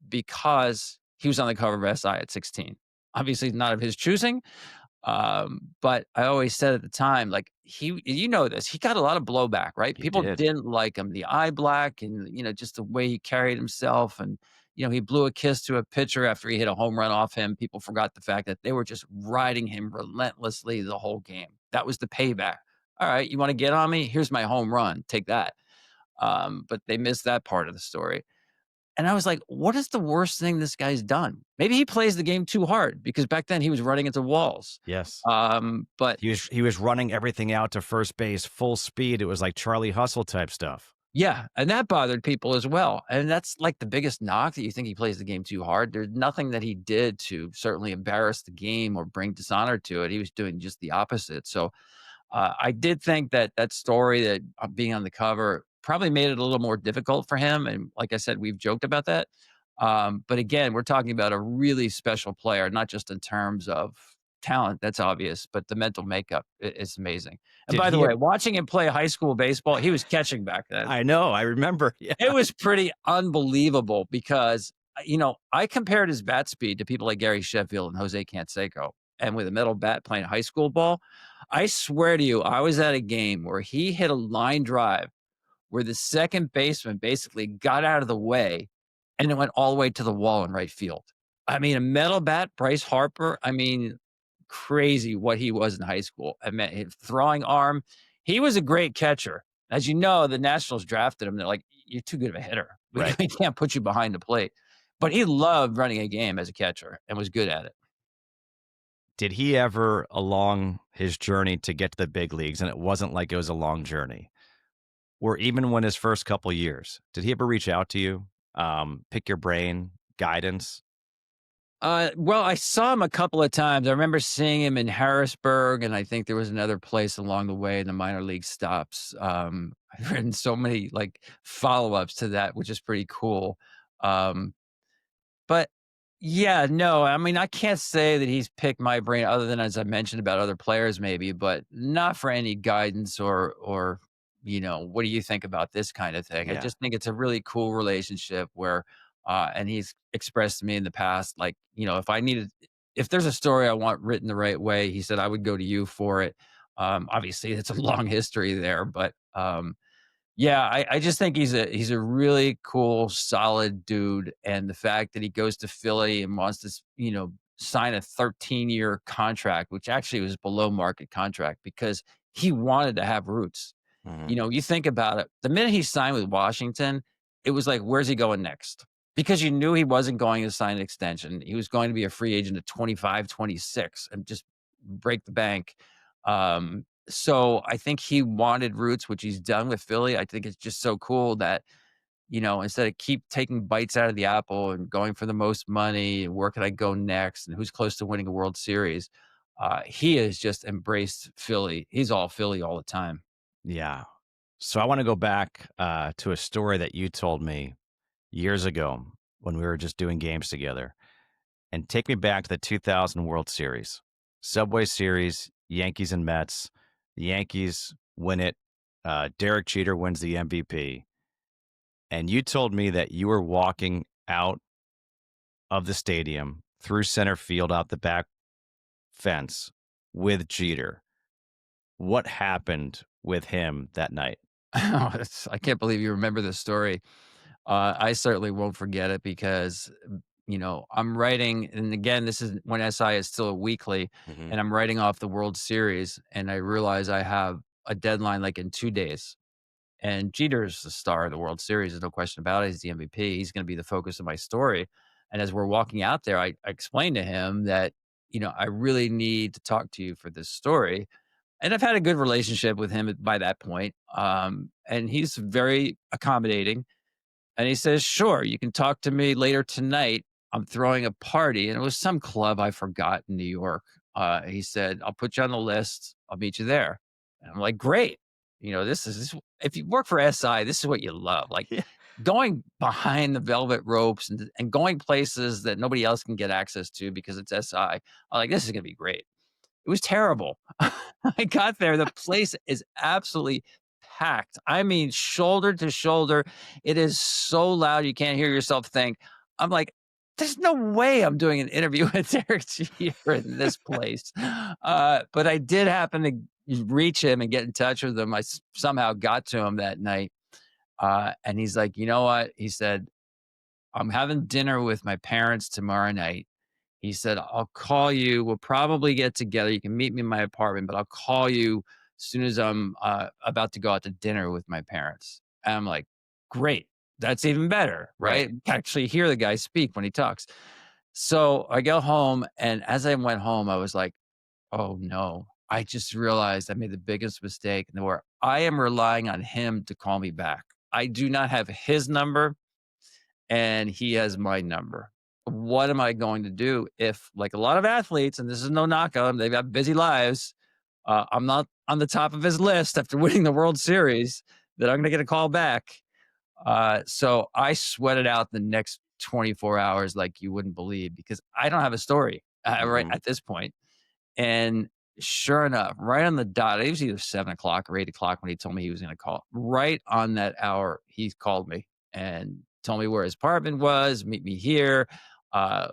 because he was on the cover of SI at 16. Obviously, not of his choosing. But I always said at the time, like, this, he got a lot of blowback, right? You People did. didn't like him, the eye black and, just the way he carried himself. And, he blew a kiss to a pitcher after he hit a home run off him. People forgot the fact that they were just riding him relentlessly the whole game. That was the payback. All right, you want to get on me? Here's my home run. Take that. But they missed that part of the story. And I was like, what is the worst thing this guy's done? Maybe he plays the game too hard because back then he was running into walls. Yes. But He was running everything out to first base full speed. It was like Charlie Hustle type stuff. yeah, and that bothered people as well. And that's like the biggest knock, that you think he plays the game too hard. There's nothing that he did to certainly embarrass the game or bring dishonor to it. He was doing just the opposite. So I did think that that story, that being on the cover, probably made it a little more difficult for him. And like I said, we've joked about that. But again, we're talking about a really special player, not just in terms of talent, that's obvious, but the mental makeup is amazing. And Did by the he way, ever watching him play high school baseball, he was catching back then. I know, I remember. Yeah. It was pretty unbelievable because, I compared his bat speed to people like Gary Sheffield and Jose Canseco, and with a metal bat playing high school ball. I swear to you, I was at a game where he hit a line drive where the second baseman basically got out of the way and it went all the way to the wall in right field. I mean, a metal bat, Bryce Harper, I mean, crazy what he was in high school. I mean, his throwing arm, he was a great catcher. As you know, the Nationals drafted him. They're like, you're too good of a hitter. Right. We can't put you behind the plate. But he loved running a game as a catcher and was good at it. Did he ever, along his journey to get to the big leagues, and it wasn't like it was a long journey, or even when his first couple years, did he ever reach out to you? pick your brain guidance? Well, I saw him a couple of times. I remember seeing him in Harrisburg, and I think there was another place along the way in the minor league stops. I've written so many like follow-ups to that, which is pretty cool. Um, but yeah, no, I mean, I can't say that he's picked my brain other than as I mentioned about other players maybe, but not for any guidance or what do you think about this kind of thing? I Yeah. just think it's a really cool relationship where and he's expressed to me in the past like, if there's a story I want written the right way, he said I would go to you for it. Obviously it's a long history there, but yeah, I just think he's a really cool, solid dude, and the fact that he goes to Philly and wants to, sign a 13-year contract, which actually was below market contract because he wanted to have roots. Mhm. You think about it, the minute he signed with Washington, it was like, where's he going next? Because you knew he wasn't going to sign an extension. He was going to be a free agent at 25, 26, and just break the bank. So I think he wanted roots, which he's done with Philly. I think it's just so cool that, instead of keep taking bites out of the apple and going for the most money and where can I go next and who's close to winning a World Series, he has just embraced Philly. He's all Philly all the time. Yeah. So I want to go back to a story that you told me years ago when we were just doing games together, and take me back to the 2000 World Series, Subway Series, Yankees and Mets. The Yankees win it. Derek Jeter wins the MVP. And you told me that you were walking out of the stadium through center field out the back fence with Jeter. What happened with him that night? I can't believe you remember this story. I certainly won't forget it because, I'm writing, and again, this is when SI is still a weekly, Hmm. and I'm writing off the World Series, and I realize I have a deadline like in 2 days. And Jeter's the star of the World Series. There's no question about it. He's the MVP. He's going to be the focus of my story. And as we're walking out there, I explained to him that, I really need to talk to you for this story. And I've had a good relationship with him by that point. And he's very accommodating. And he says, "Sure, you can talk to me later tonight. I'm throwing a party." And it was some club I forgot in New York. He said, "I'll put you on the list. I'll meet you there." And I'm like, "Great." This if you work for SI, this is what you love. Like Yeah. going behind the velvet ropes and going places that nobody else can get access to because it's SI. I'm like, this is gonna be great. It was terrible. I got there, the place is absolutely packed. I mean, shoulder to shoulder. It is so loud you can't hear yourself think. I'm like, "There's no way I'm doing an interview with Derek Jeter in this place." But I did happen to reach him and get in touch with him. Somehow got to him that night, and he's like, "You know what?" He said, "I'm having dinner with my parents tomorrow night." He said, "I'll call you. We'll probably get together. You can meet me in my apartment, but I'll call you as soon as I'm about to go out to dinner with my parents." And I'm like, "Great. That's even better, Right. right?" Actually hear the guy speak when he talks. So I go home, and as I went home, I was like, "Oh no. I just realized I made the biggest mistake and where I am relying on him to call me back. I do not have his number and he has my number. What am I going to do if, like a lot of athletes, and this is no knock on them, they've got busy lives. I'm not on the top of his list after winning the World Series that I'm going to get a call back. So I sweated out the next 24 hours like you wouldn't believe because I don't have a story right Hmm. at this point. And sure enough, right on the dot, it was either 7 o'clock or 8 o'clock when he told me he was going to call. Right on that hour, he called me and told me where his apartment was, meet me here.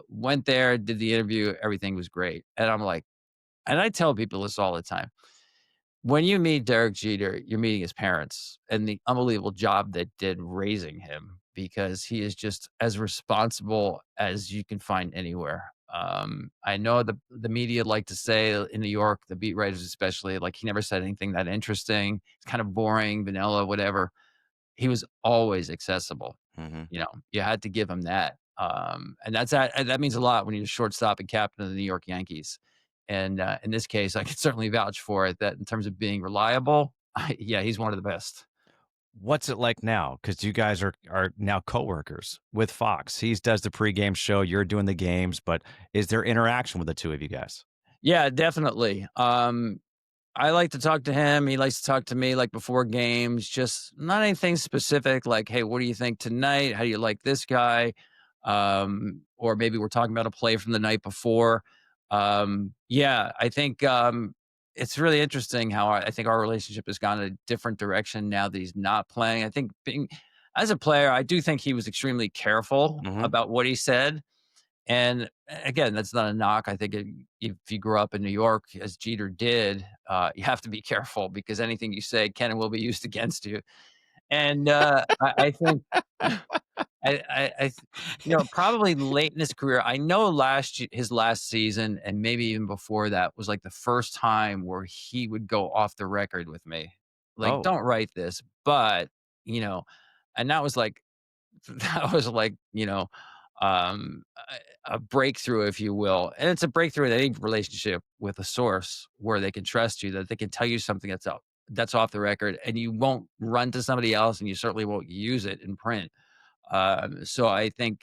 Went there, did the interview. Everything was great. And I'm like, and I tell people this all the time. When you meet Derek Jeter, you're meeting his parents and the unbelievable job they did raising him because he is just as responsible as you can find anywhere. I know the media like to say in New York, the beat writers especially, like he never said anything that interesting. It's kind of boring, vanilla, whatever. He was always accessible. Hmm. You had to give him that. And that means a lot when you're shortstop and captain of the New York Yankees. And in this case, I can certainly vouch for it that in terms of being reliable, yeah, he's one of the best. What's it like now? Because you guys are now coworkers with Fox. He does the pregame show. You're doing the games, but is there interaction with the two of you guys? Yeah, definitely. I like to talk to him. He likes to talk to me like before games, just not anything specific like, hey, what do you think tonight? How do you like this guy? Or maybe we're talking about a play from the night before. Yeah, I think it's really interesting how I think our relationship has gone a different direction now that he's not playing. I think being as a player, I do think he was extremely careful Hmm. about what he said. And again, that's not a knock. I think if you grew up in New York, as Jeter did, you have to be careful because anything you say can and will be used against you. And I think probably late in his career. I know his last season, and maybe even before that, was like the first time where he would go off the record with me, like, Oh, "Don't write this," but you know, and that was like that was like, a breakthrough, if you will. And it's a breakthrough in any relationship with a source where they can trust you, that they can tell you something that's off the record, and you won't run to somebody else, and you certainly won't use it in print. So I think,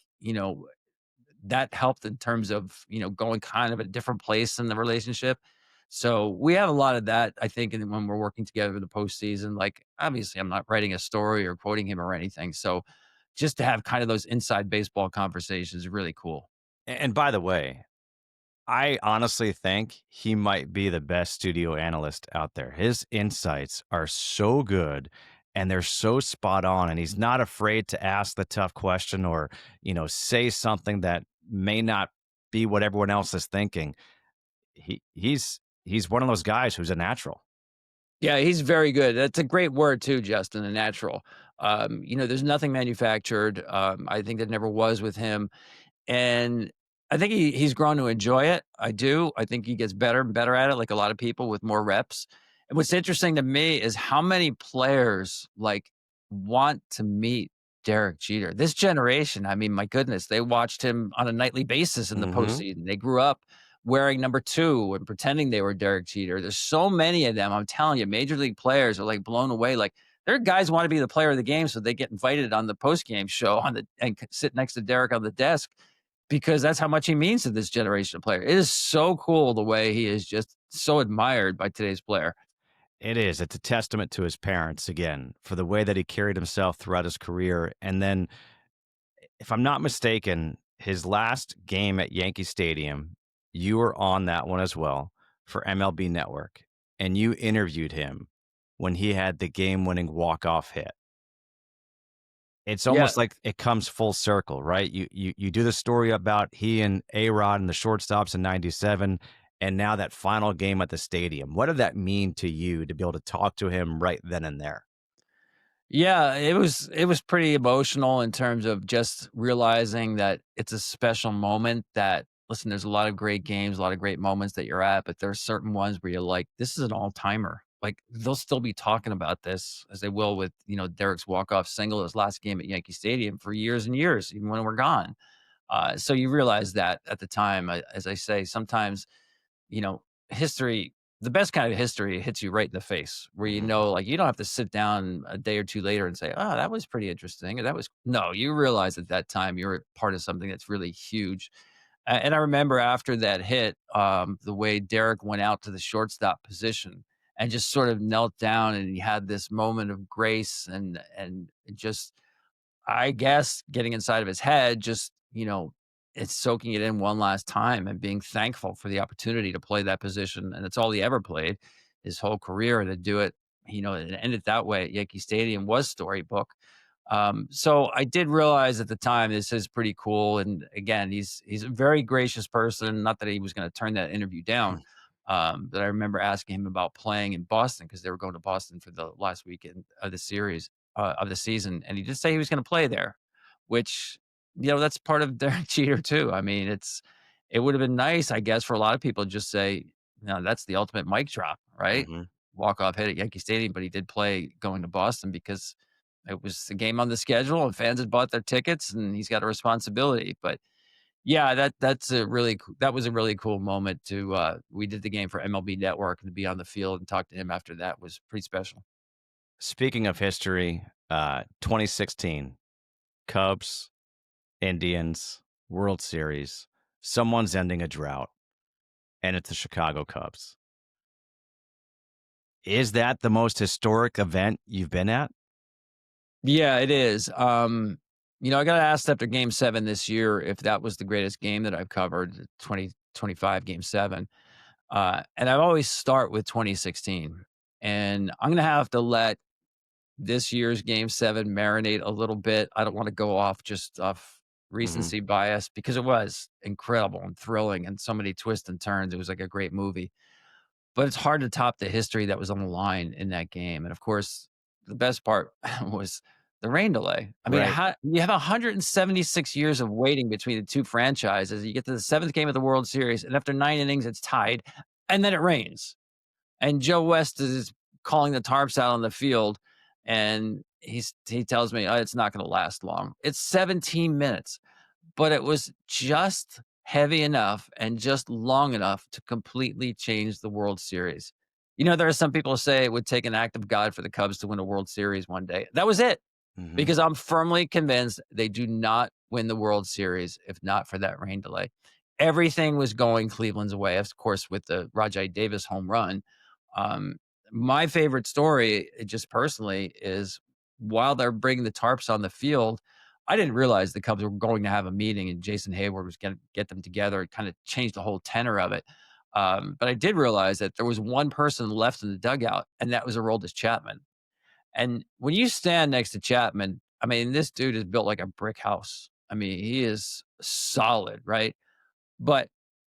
that helped in terms of, going kind of a different place in the relationship. So we have a lot of that, I think, and when we're working together in the postseason, like obviously I'm not writing a story or quoting him or anything. So just to have kind of those inside baseball conversations is really cool. and by the way, I honestly think he might be the best studio analyst out there. His insights are so good and they're so spot on, and he's not afraid to ask the tough question or, say something that may not be what everyone else is thinking. He's one of those guys who's a natural. Yeah, he's very good. That's a great word too, Justin, the natural. There's nothing manufactured. I think that never was with him. And I think he's grown to enjoy it. I do. I think he gets better and better at it, like a lot of people with more reps. And what's interesting to me is how many players like want to meet Derek Jeter. This generation, I mean, my goodness, they watched him on a nightly basis in the Mhm. postseason. They grew up wearing number two and pretending they were Derek Jeter. There's so many of them. I'm telling you, major league players are like blown away. Like their guys want to be the player of the game, so they get invited on the post game show and sit next to Derek on the desk because that's how much he means to this generation of player. It is so cool the way he is just so admired by today's player. It is. It's a testament to his parents, again, for the way that he carried himself throughout his career, and then if I'm not mistaken, his last game at Yankee Stadium, you were on that one as well for MLB Network, and you interviewed him when he had the game-winning walk-off hit. It's Yeah. almost like it comes full circle, right? You do the story about he and A-Rod and the shortstops in '97, and now that final game at the stadium. What did that mean to you to be able to talk to him right then and there? Yeah, it was pretty emotional in terms of just realizing that it's a special moment that listen, there's a lot of great games, a lot of great moments that you're at, but there are certain ones where you're like, this is an all-timer. Like they'll still be talking about this as they will with, Derek's walk-off single, his last game at Yankee Stadium for years and years, even when we're gone. So you realize that at the time, as I say, sometimes history, the best kind of history hits you right in the face where Mhm. like you don't have to sit down a day or two later and say, oh, that was pretty interesting. Or that was no, you realize at that time you're part of something that's really huge. And I remember after that hit, the way Derek went out to the shortstop position and just sort of knelt down and he had this moment of grace and just I guess getting inside of his head, just, it's soaking it in one last time and being thankful for the opportunity to play that position. And it's all he ever played his whole career. And to do it, and end it that way at Yankee Stadium was storybook. So I did realize at the time this is pretty cool. And again, he's a very gracious person. Not that he was going to turn that interview down. But I remember asking him about playing in Boston because they were going to Boston for the last weekend of the series of the season, and he did say he was going to play there, which that's part of Derek Jeter too. I mean, it would have been nice, I guess, for a lot of people to just say, that's the ultimate mic drop, right? Mhm. Walk off hit at Yankee Stadium, but he did play going to Boston because it was the game on the schedule and fans had bought their tickets, and he's got a responsibility. But yeah, that was a really cool moment to. We did the game for MLB Network and to be on the field and talk to him after that was pretty special. Speaking of history, 2016, Cubs, Indians, World Series. Someone's ending a drought, and it's the Chicago Cubs. Is that the most historic event you've been at? Yeah, it is. I got asked after Game 7 this year if that was the greatest game that I've covered, 2025 Game 7. And I always start with 2016. And I'm going to have to let this year's Game 7 marinate a little bit. I don't want to go off just off recency bias because it was incredible and thrilling and so many twists and turns. It was like a great movie. But it's hard to top the history that was on the line in that game. And of course, the best part was the rain delay. I mean, Right. you have 176 years of waiting between the two franchises. You get to the 7th game of the World Series, and after 9 innings, it's tied, and then it rains. And Joe West is calling the tarps out on the field, and he tells me, "Oh, it's not going to last long." It's 17 minutes, but it was just heavy enough and just long enough to completely change the World Series. There are some people who say it would take an act of God for the Cubs to win a World Series one day. That was it, because I'm firmly convinced they do not win the World Series if not for that rain delay. Everything was going Cleveland's way, of course, with the Rajai Davis home run. Um, my favorite story, just personally, is while they're bringing the tarps on the field, I didn't realize the Cubs were going to have a meeting and Jason Heyward was going to get them together and kind of change the whole tenor of it. But I did realize that there was one person left in the dugout, and that was Aroldis Chapman. And when you stand next to Chapman, I mean, this dude is built like a brick house. I mean, he is solid, right? But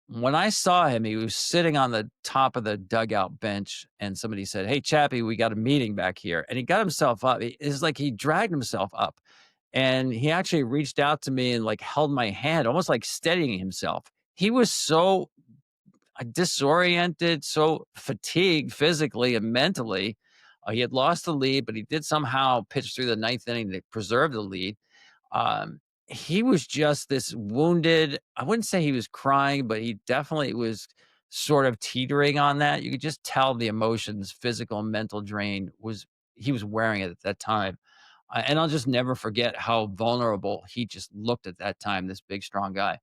when I saw him, he was sitting on the top of the dugout bench, and somebody said, "Hey, Chappie, we got a meeting back here." And he got himself up. It's like he dragged himself up, and he actually reached out to me and like held my hand, almost like steadying himself. He was so disoriented, so fatigued physically and mentally. He had lost the lead, but he did somehow pitch through the 9th inning to preserve the lead. He was just this wounded. I wouldn't say he was crying, but he definitely was sort of teetering on that. You could just tell the emotions, physical and mental drain he was wearing it at that time. And I'll just never forget how vulnerable he just looked at that time, this big, strong guy.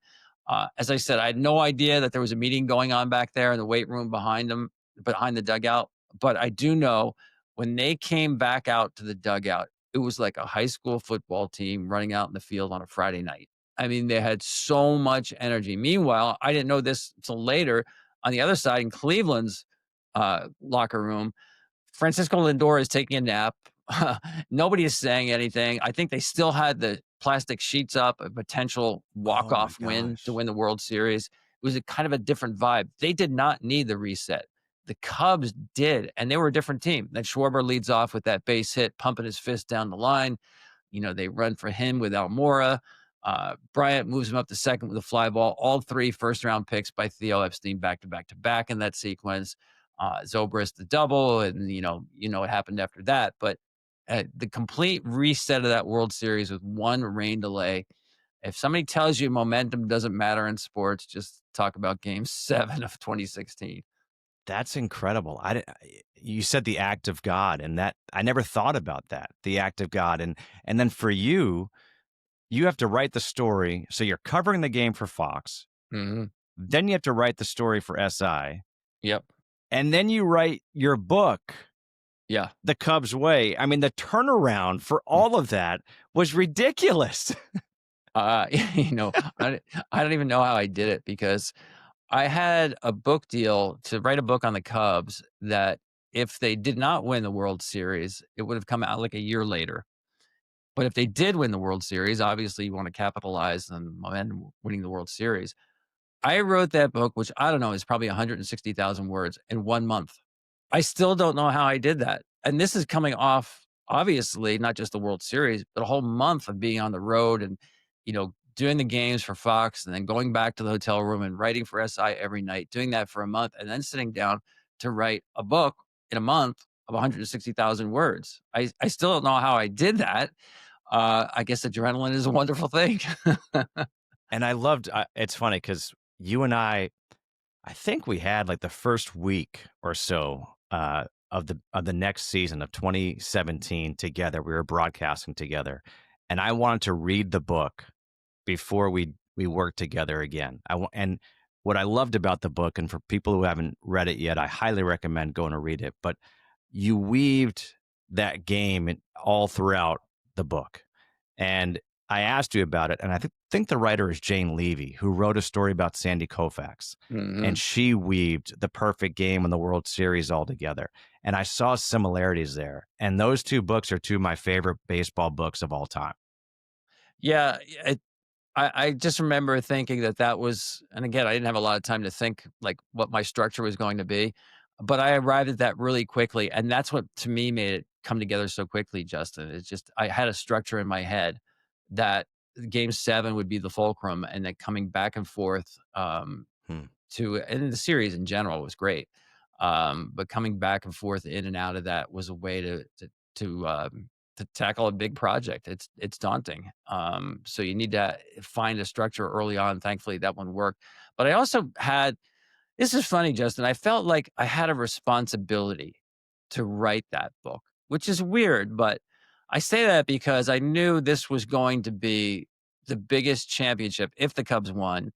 As I said, I had no idea that there was a meeting going on back there in the weight room behind the dugout. But I do know when they came back out to the dugout, it was like a high school football team running out in the field on a Friday night. I mean, they had so much energy. Meanwhile, I didn't know this until later. On the other side, in Cleveland's locker room, Francisco Lindor is taking a nap. Nobody is saying anything. I think they still had the plastic sheets up, a potential walk-off win to win the World Series. It was a kind of a different vibe. They did not need the reset. The Cubs did, and they were a different team. Then Schwarber leads off with that base hit, pumping his fist down the line. They run for him with Almora. Bryant moves him up to second with a fly ball. All 3 first-round picks by Theo Epstein back-to-back-to-back in that sequence. Zobrist the double, and what happened after that. But the complete reset of that World Series with one rain delay. If somebody tells you momentum doesn't matter in sports, just talk about Game 7 of 2016. That's incredible. You said the act of God, and that I never thought about that. The act of God, and then for you have to write the story. So you're covering the game for Fox. Mm-hmm. Then you have to write the story for SI. Yep. And then you write your book. Yeah. The Cubs way. I mean, the turnaround for all of that was ridiculous. I don't even know how I did it, because I had a book deal to write a book on the Cubs that if they did not win the World Series, it would have come out like a year later. But if they did win the World Series, obviously you want to capitalize on momentum winning the World Series. I wrote that book, which I don't know, is probably 160,000 words in 1 month. I still don't know how I did that. And this is coming off, obviously, not just the World Series, but a whole month of being on the road and, doing the games for Fox, and then going back to the hotel room and writing for SI every night, doing that for a month, and then sitting down to write a book in a month of 160,000 words. I still don't know how I did that. I guess adrenaline is a wonderful thing. And I loved, it's funny because you and I think we had like the first week or so of the next season of 2017 together. We were broadcasting together, and I wanted to read the book before we worked together again. And what I loved about the book, and for people who haven't read it yet, I highly recommend going to read it. But you weaved that game all throughout the book, and I asked you about it, and I think the writer is Jane Levy, who wrote a story about Sandy Koufax, and she weaved the perfect game in the World Series all together. And I saw similarities there. And those two books are two of my favorite baseball books of all time. Yeah, I just remember thinking that was, and again, I didn't have a lot of time to think like what my structure was going to be, but I arrived at that really quickly, and that's what to me made it come together so quickly, Justin. It's just I had a structure in my head that Game 7 would be the fulcrum, and then coming back and forth Hmm. and the series in general was great, but coming back and forth in and out of that was a way to tackle a big project. It's daunting. So you need to find a structure early on. Thankfully, that one worked. But I also had this is funny, Justin. I felt like I had a responsibility to write that book, which is weird, but I say that because I knew this was going to be the biggest championship if the Cubs won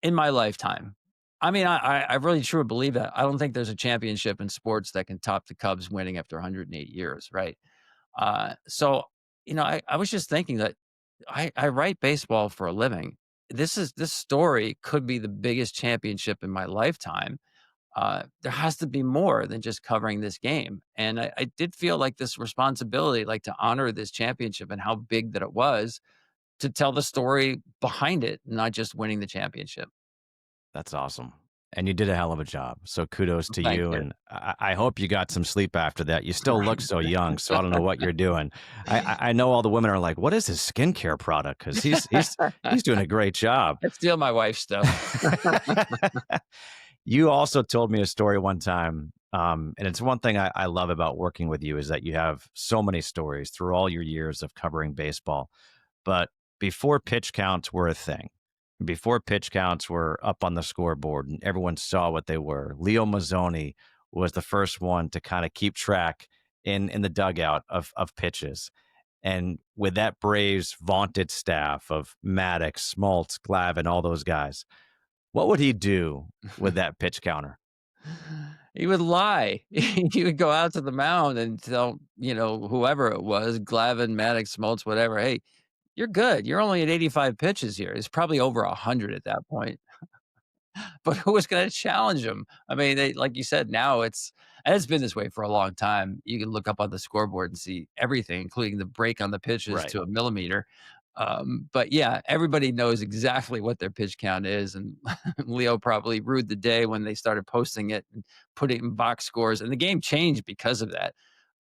in my lifetime. I mean, I really truly believe that. I don't think there's a championship in sports that can top the Cubs winning after 108 years, right? So, I was just thinking that I write baseball for a living. This story could be the biggest championship in my lifetime. There has to be more than just covering this game. And I did feel like this responsibility, like to honor this championship and how big that it was, to tell the story behind it, not just winning the championship. That's awesome. And you did a hell of a job. So kudos to Thank you. you. And I hope you got some sleep after that. You still look so young. So I don't know what you're doing. I know all the women are like, what is his skincare product? Because he's doing a great job. I steal my wife's stuff. You also told me a story one time. And it's one thing I love about working with you is that you have so many stories through all your years of covering baseball. But before pitch counts were a thing, before pitch counts were up on the scoreboard and everyone saw what they were, Leo Mazzoni was the first one to kind of keep track in the dugout of pitches. And with that Braves vaunted staff of Maddox, Smoltz, Glavine, all those guys, what would he do with that pitch counter? He would lie. He would go out to the mound and tell, whoever it was, Glavine, Maddox, Smoltz, whatever, "Hey, you're good. You're only at 85 pitches here." It's probably over 100 at that point. But who was gonna challenge him? I mean, they like you said, now it's been this way for a long time. You can look up on the scoreboard and see everything, including the break on the pitches Right. to a millimeter. But yeah, everybody knows exactly what their pitch count is, and Leo probably ruled the day when they started posting it and putting it in box scores, and the game changed because of that.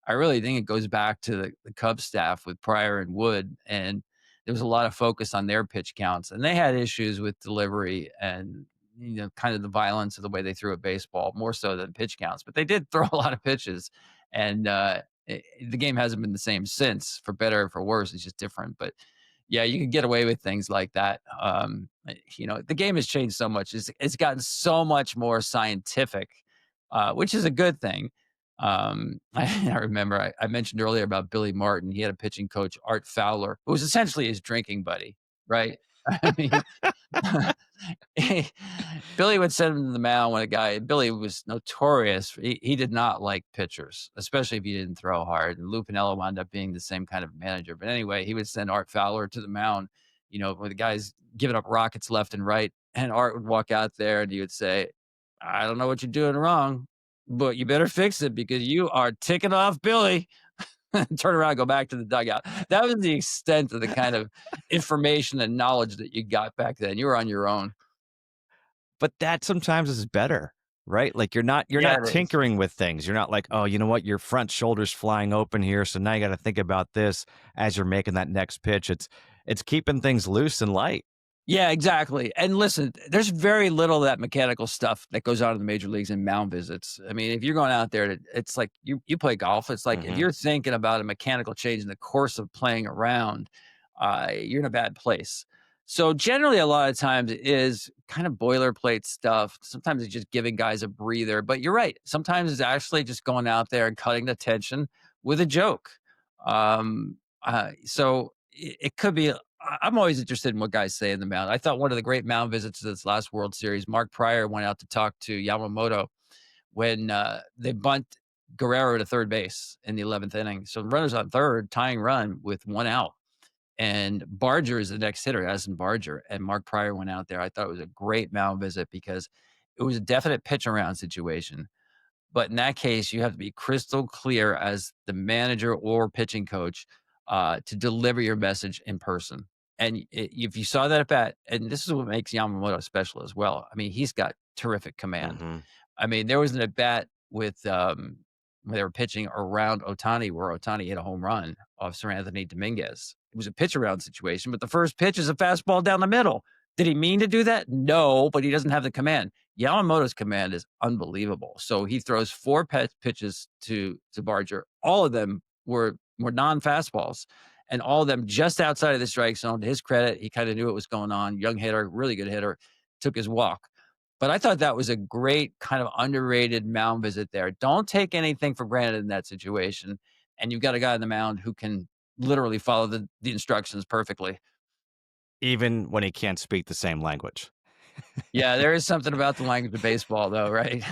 I really think it goes back to the Cubs staff with Pryor and Wood, and there was a lot of focus on their pitch counts, and they had issues with delivery and kind of the violence of the way they threw a baseball more so than pitch counts. But they did throw a lot of pitches, and the game hasn't been the same since, for better or for worse. It's just different. But yeah, you can get away with things like that. The game has changed so much. It's gotten so much more scientific, which is a good thing. I remember I mentioned earlier about Billy Martin. He had a pitching coach, Art Fowler, who was essentially his drinking buddy, right? I mean, Billy would send him to the mound when Billy was notorious. He did not like pitchers, especially if you didn't throw hard. And Lou Piniella wound up being the same kind of manager. But anyway, he would send Art Fowler to the mound, when the guy's giving up rockets left and right. And Art would walk out there and he would say, "I don't know what you're doing wrong, but you better fix it because you are ticking off Billy." Turn around, go back to the dugout. That was the extent of the kind of information and knowledge that you got back then. You were on your own. But that sometimes is better, right? Like you're Yeah, not it is. tinkering with things. You're not like, oh, you know what, your front shoulder's flying open here, so now you got to think about this as you're making that next pitch. It's keeping things loose and light. Yeah, exactly. And listen, there's very little of that mechanical stuff that goes on in the major leagues in mound visits. I mean, if you're going out there, it's like you play golf. It's like if Hmm. you're thinking about a mechanical change in the course of playing around, you're in a bad place. So generally, a lot of times it is kind of boilerplate stuff. Sometimes it's just giving guys a breather. But you're right. Sometimes it's actually just going out there and cutting the tension with a joke. So it could be. I'm always interested in what guys say in the mound. I thought one of the great mound visits to this last World Series, Mark Pryor went out to talk to Yamamoto when they bunt Guerrero to third base in the 11th inning. So the runners on third, tying run with one out. And Barger is the next hitter, Addison Barger. And Mark Pryor went out there. I thought it was a great mound visit because it was a definite pitch around situation. But in that case, you have to be crystal clear as the manager or pitching coach to deliver your message in person. And if you saw that at bat, and this is what makes Yamamoto special as well. I mean, he's got terrific command. Mm-hmm. I mean, there was an at bat with when they were pitching around Ohtani, where Ohtani hit a home run off Sir Anthony Dominguez. It was a pitch around situation, but the first pitch is a fastball down the middle. Did he mean to do that? No, but he doesn't have the command. Yamamoto's command is unbelievable. So he throws 4 pitches to Barger. All of them were non-fastballs, and all of them just outside of the strike zone. To his credit, he kind of knew what was going on. Young hitter, really good hitter, took his walk. But I thought that was a great kind of underrated mound visit there. Don't take anything for granted in that situation. And you've got a guy on the mound who can literally follow the instructions perfectly. Even when he can't speak the same language. Yeah, there is something about the language of baseball, though, right?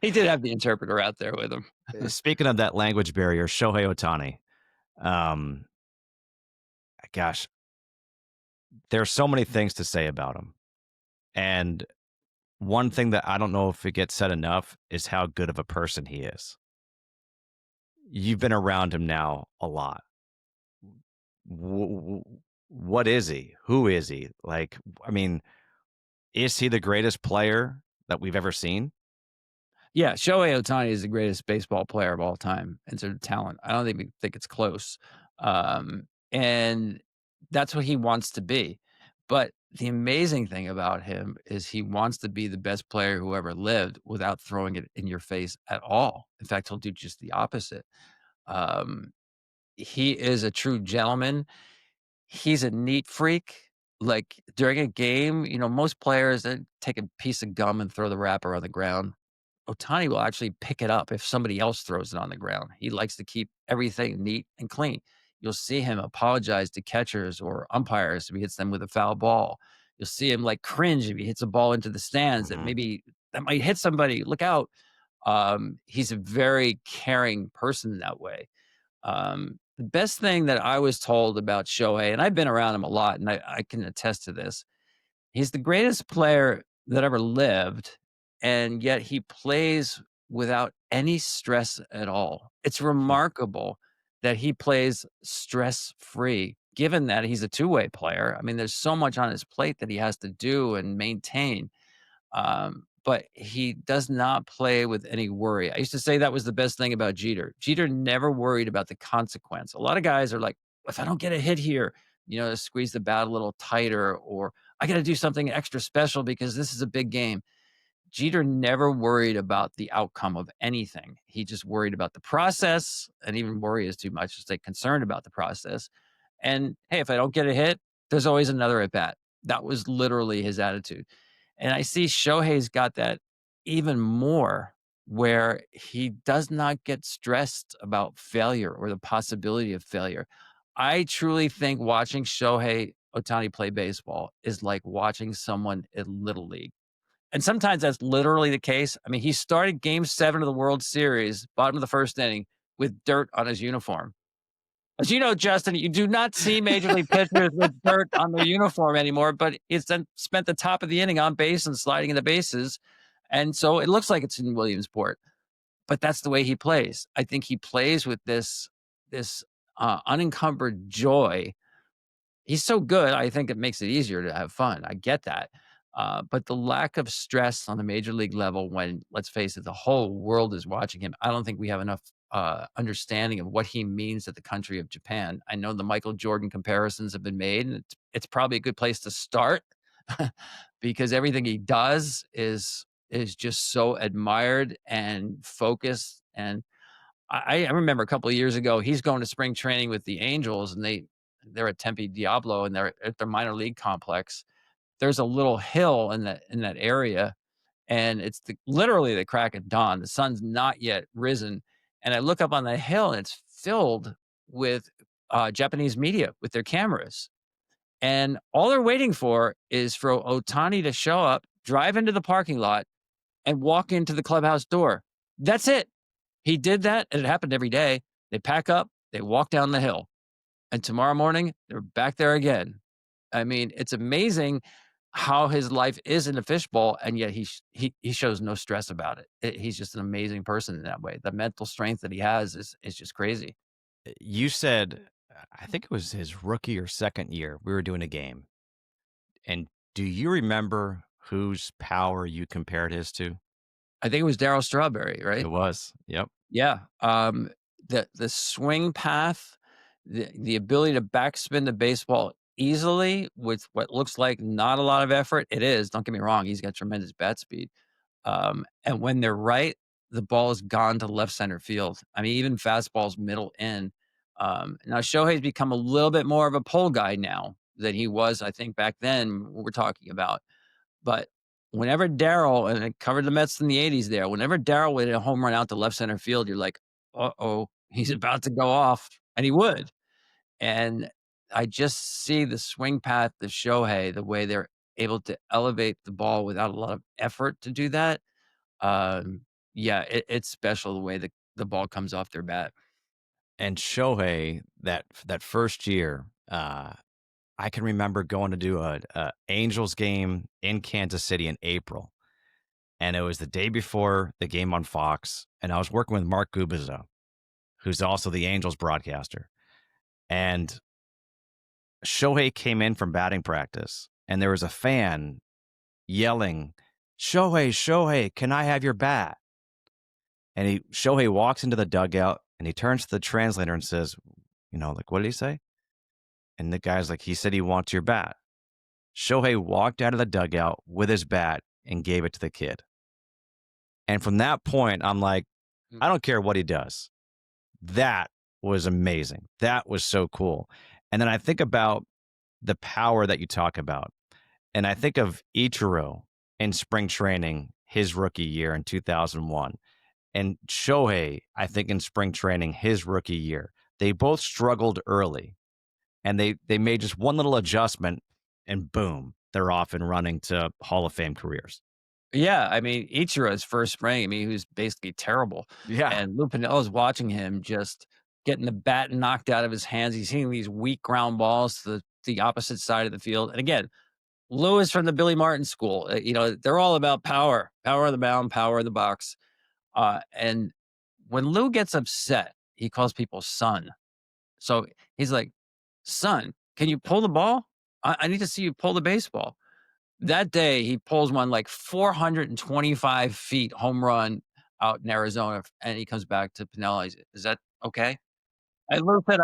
He did have the interpreter out there with him. Speaking of that language barrier, Shohei Ohtani. Gosh, there's so many things to say about him. And one thing that I don't know if it gets said enough is how good of a person he is. You've been around him now a lot. What is he? Who is he? Like, I mean, is he the greatest player that we've ever seen? Yeah, Shohei Ohtani is the greatest baseball player of all time in sort of talent. I don't think it's close. And that's what he wants to be. But the amazing thing about him is he wants to be the best player who ever lived without throwing it in your face at all. In fact, he'll do just the opposite. Um, he is a true gentleman. He's a neat freak. Like during a game, most players they take a piece of gum and throw the wrapper on the ground. Ohtani will actually pick it up if somebody else throws it on the ground. He likes to keep everything neat and clean. You'll see him apologize to catchers or umpires if he hits them with a foul ball. You'll see him like cringe if he hits a ball into the stands that maybe that might hit somebody. Look out. He's a very caring person in that way. The best thing that I was told about Shohei, and I've been around him a lot, and I can attest to this, he's the greatest player that ever lived, and yet he plays without any stress at all. It's remarkable that he plays stress-free, given that he's a two-way player. I mean, there's so much on his plate that he has to do and maintain. But he does not play with any worry. I used to say that was the best thing about Jeter. Jeter never worried about the consequence. A lot of guys are like, if I don't get a hit here, squeeze the bat a little tighter, or I got to do something extra special because this is a big game. Jeter never worried about the outcome of anything. He just worried about the process, and even worry is too much. Just like concerned about the process. And hey, if I don't get a hit, there's always another at bat. That was literally his attitude. And I see Shohei's got that even more, where he does not get stressed about failure or the possibility of failure. I truly think watching Shohei Ohtani play baseball is like watching someone in Little League. And sometimes that's literally the case. I mean, he started game 7 of the World Series, bottom of the first inning, with dirt on his uniform. As you know, Justin, you do not see major league pitchers with dirt on their uniform anymore, but it's then spent the top of the inning on base and sliding in the bases. And so it looks like it's in Williamsport, but that's the way he plays. I think he plays with this unencumbered joy. He's so good. I think it makes it easier to have fun. I get that. But the lack of stress on the major league level when, let's face it, the whole world is watching him, I don't think we have enough understanding of what he means to the country of Japan. I know the Michael Jordan comparisons have been made, and it's probably a good place to start because everything he does is just so admired and focused. And I remember a couple of years ago, he's going to spring training with the Angels, and they're at Tempe Diablo and they're at their minor league complex. There's a little hill in that area, and it's literally the crack of dawn. The sun's not yet risen, and I look up on the hill, and it's filled with Japanese media with their cameras, and all they're waiting for is for Ohtani to show up, drive into the parking lot, and walk into the clubhouse door. That's it. He did that, and it happened every day. They pack up, they walk down the hill, and tomorrow morning they're back there again. I mean, it's amazing how his life is in a fishbowl, and yet he shows no stress about it. He's just an amazing person in that way. The mental strength that he has is just crazy. You said, I think it was his rookie or second year, we were doing a game. And do you remember whose power you compared his to? I think it was Darryl Strawberry, right? It was. Yep. Yeah. The swing path, the ability to backspin the baseball easily with what looks like not a lot of effort. It is. Don't get me wrong. He's got tremendous bat speed. And when they're right, the ball is gone to left center field. I mean, even fastballs middle in. Now Shohei's become a little bit more of a pull guy now than he was, I think, back then. We're talking about, but whenever Darryl, and it covered the Mets in the '80s there, whenever Darryl would hit a home run out to left center field, you're like, uh-oh, he's about to go off. And he would. And I just see the swing path of Shohei, the way they're able to elevate the ball without a lot of effort to do that. Yeah, it's special the way the ball comes off their bat. And Shohei, that first year, I can remember going to do a Angels game in Kansas City in April. And it was the day before the game on Fox. And I was working with Mark Gubizzo, who's also the Angels broadcaster. And Shohei came in from batting practice, and there was a fan yelling, Shohei, can I have your bat? And Shohei walks into the dugout, and he turns to the translator and says, what did he say? And the guy's like, he said he wants your bat. Shohei walked out of the dugout with his bat and gave it to the kid. And from that point, I'm like, I don't care what he does. That was amazing. That was so cool. And then I think about the power that you talk about. And I think of Ichiro in spring training, his rookie year in 2001. And Shohei, I think in spring training, his rookie year. They both struggled early. And they made just one little adjustment, and boom, they're off and running to Hall of Fame careers. Yeah, I mean, Ichiro's first spring, I mean, he was basically terrible. Yeah. And Lou Pinilla's watching him just getting the bat knocked out of his hands. He's hitting these weak ground balls to the opposite side of the field. And again, Lou is from the Billy Martin school. They're all about power of the mound, power of the box. And when Lou gets upset, he calls people son. So he's like, son, can you pull the ball? I need to see you pull the baseball. That day, he pulls one like 425 feet home run out in Arizona, and he comes back to Pinella. Is that okay? I looked at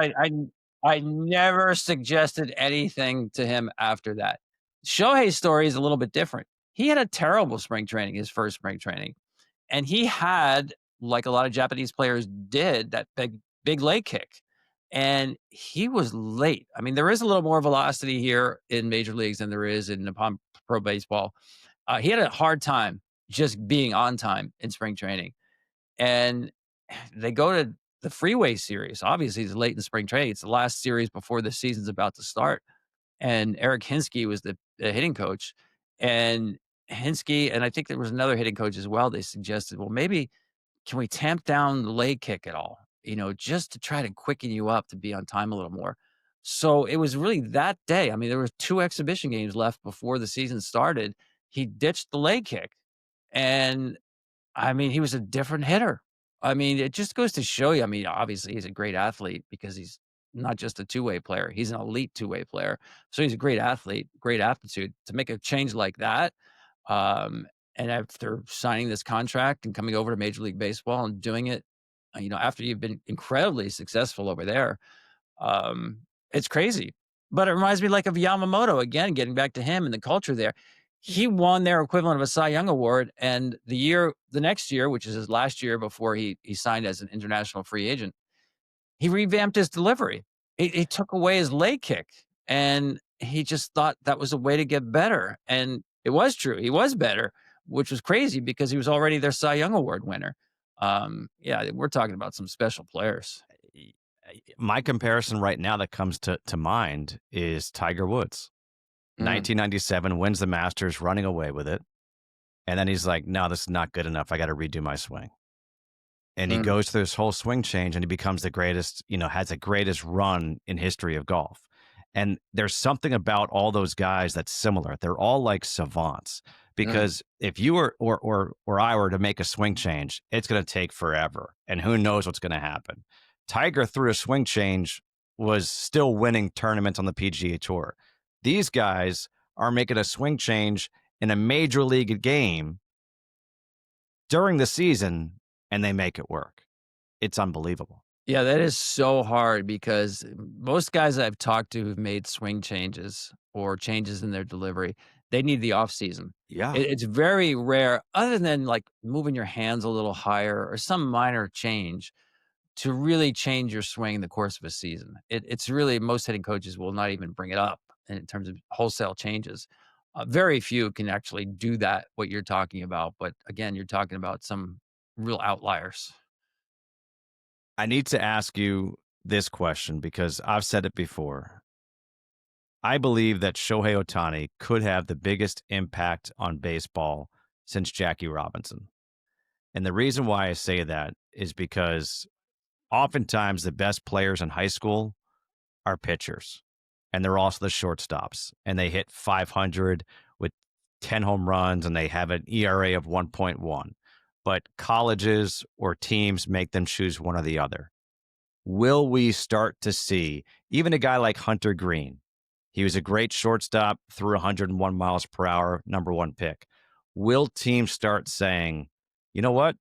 I never suggested anything to him after that. Shohei's story is a little bit different. He had a terrible spring training, his first spring training, and he had, like a lot of Japanese players did, that big leg kick. And he was late. I mean, there is a little more velocity here in major leagues than there is in Nippon Pro Baseball. He had a hard time just being on time in spring training. And they go to the Freeway Series. Obviously, he's late in spring training. It's the last series before the season's about to start. And Eric Hinsky was the hitting coach. And Hinsky, and I think there was another hitting coach as well, they suggested, well, maybe can we tamp down the leg kick at all? Just to try to quicken you up to be on time a little more. So it was really that day. I mean, there were 2 exhibition games left before the season started. He ditched the leg kick. And I mean, he was a different hitter. I mean, it just goes to show you. I mean, obviously he's a great athlete because he's not just a two-way player. He's an elite two-way player. So he's a great athlete, great aptitude to make a change like that. And after signing this contract and coming over to Major League Baseball and doing it, after you've been incredibly successful over there, it's crazy. But it reminds me like of Yamamoto, again, getting back to him and the culture there. He won their equivalent of a Cy Young Award. And the next year, which is his last year before he signed as an international free agent, he revamped his delivery. It took away his leg kick, and he just thought that was a way to get better, and it was true. He was better, which was crazy because he was already their Cy Young Award winner. Yeah, we're talking about some special players. My comparison right now that comes to mind is Tiger Woods. 1997 wins the Masters, running away with it. And then he's like, no, this is not good enough. I got to redo my swing. And he goes through this whole swing change and he becomes the greatest, has the greatest run in history of golf. And there's something about all those guys that's similar. They're all like savants because if you were or I were to make a swing change, it's going to take forever. And who knows what's going to happen. Tiger, through a swing change, was still winning tournaments on the PGA Tour. These guys are making a swing change in a major league game during the season, and they make it work. It's unbelievable. Yeah, that is so hard because most guys I've talked to who've made swing changes or changes in their delivery, they need the off season. Yeah. It's very rare, other than like moving your hands a little higher or some minor change, to really change your swing in the course of a season. It's really, most hitting coaches will not even bring it up in terms of wholesale changes. Very few can actually do that, what you're talking about. But again, you're talking about some real outliers. I need to ask you this question because I've said it before. I believe that Shohei Ohtani could have the biggest impact on baseball since Jackie Robinson. And the reason why I say that is because oftentimes the best players in high school are pitchers, and they're also the shortstops, and they hit 500 with 10 home runs, and they have an ERA of 1.1. But colleges or teams make them choose one or the other. Will we start to see even a guy like Hunter Green? He was a great shortstop, threw 101 miles per hour, number one pick. Will teams start saying, you know what?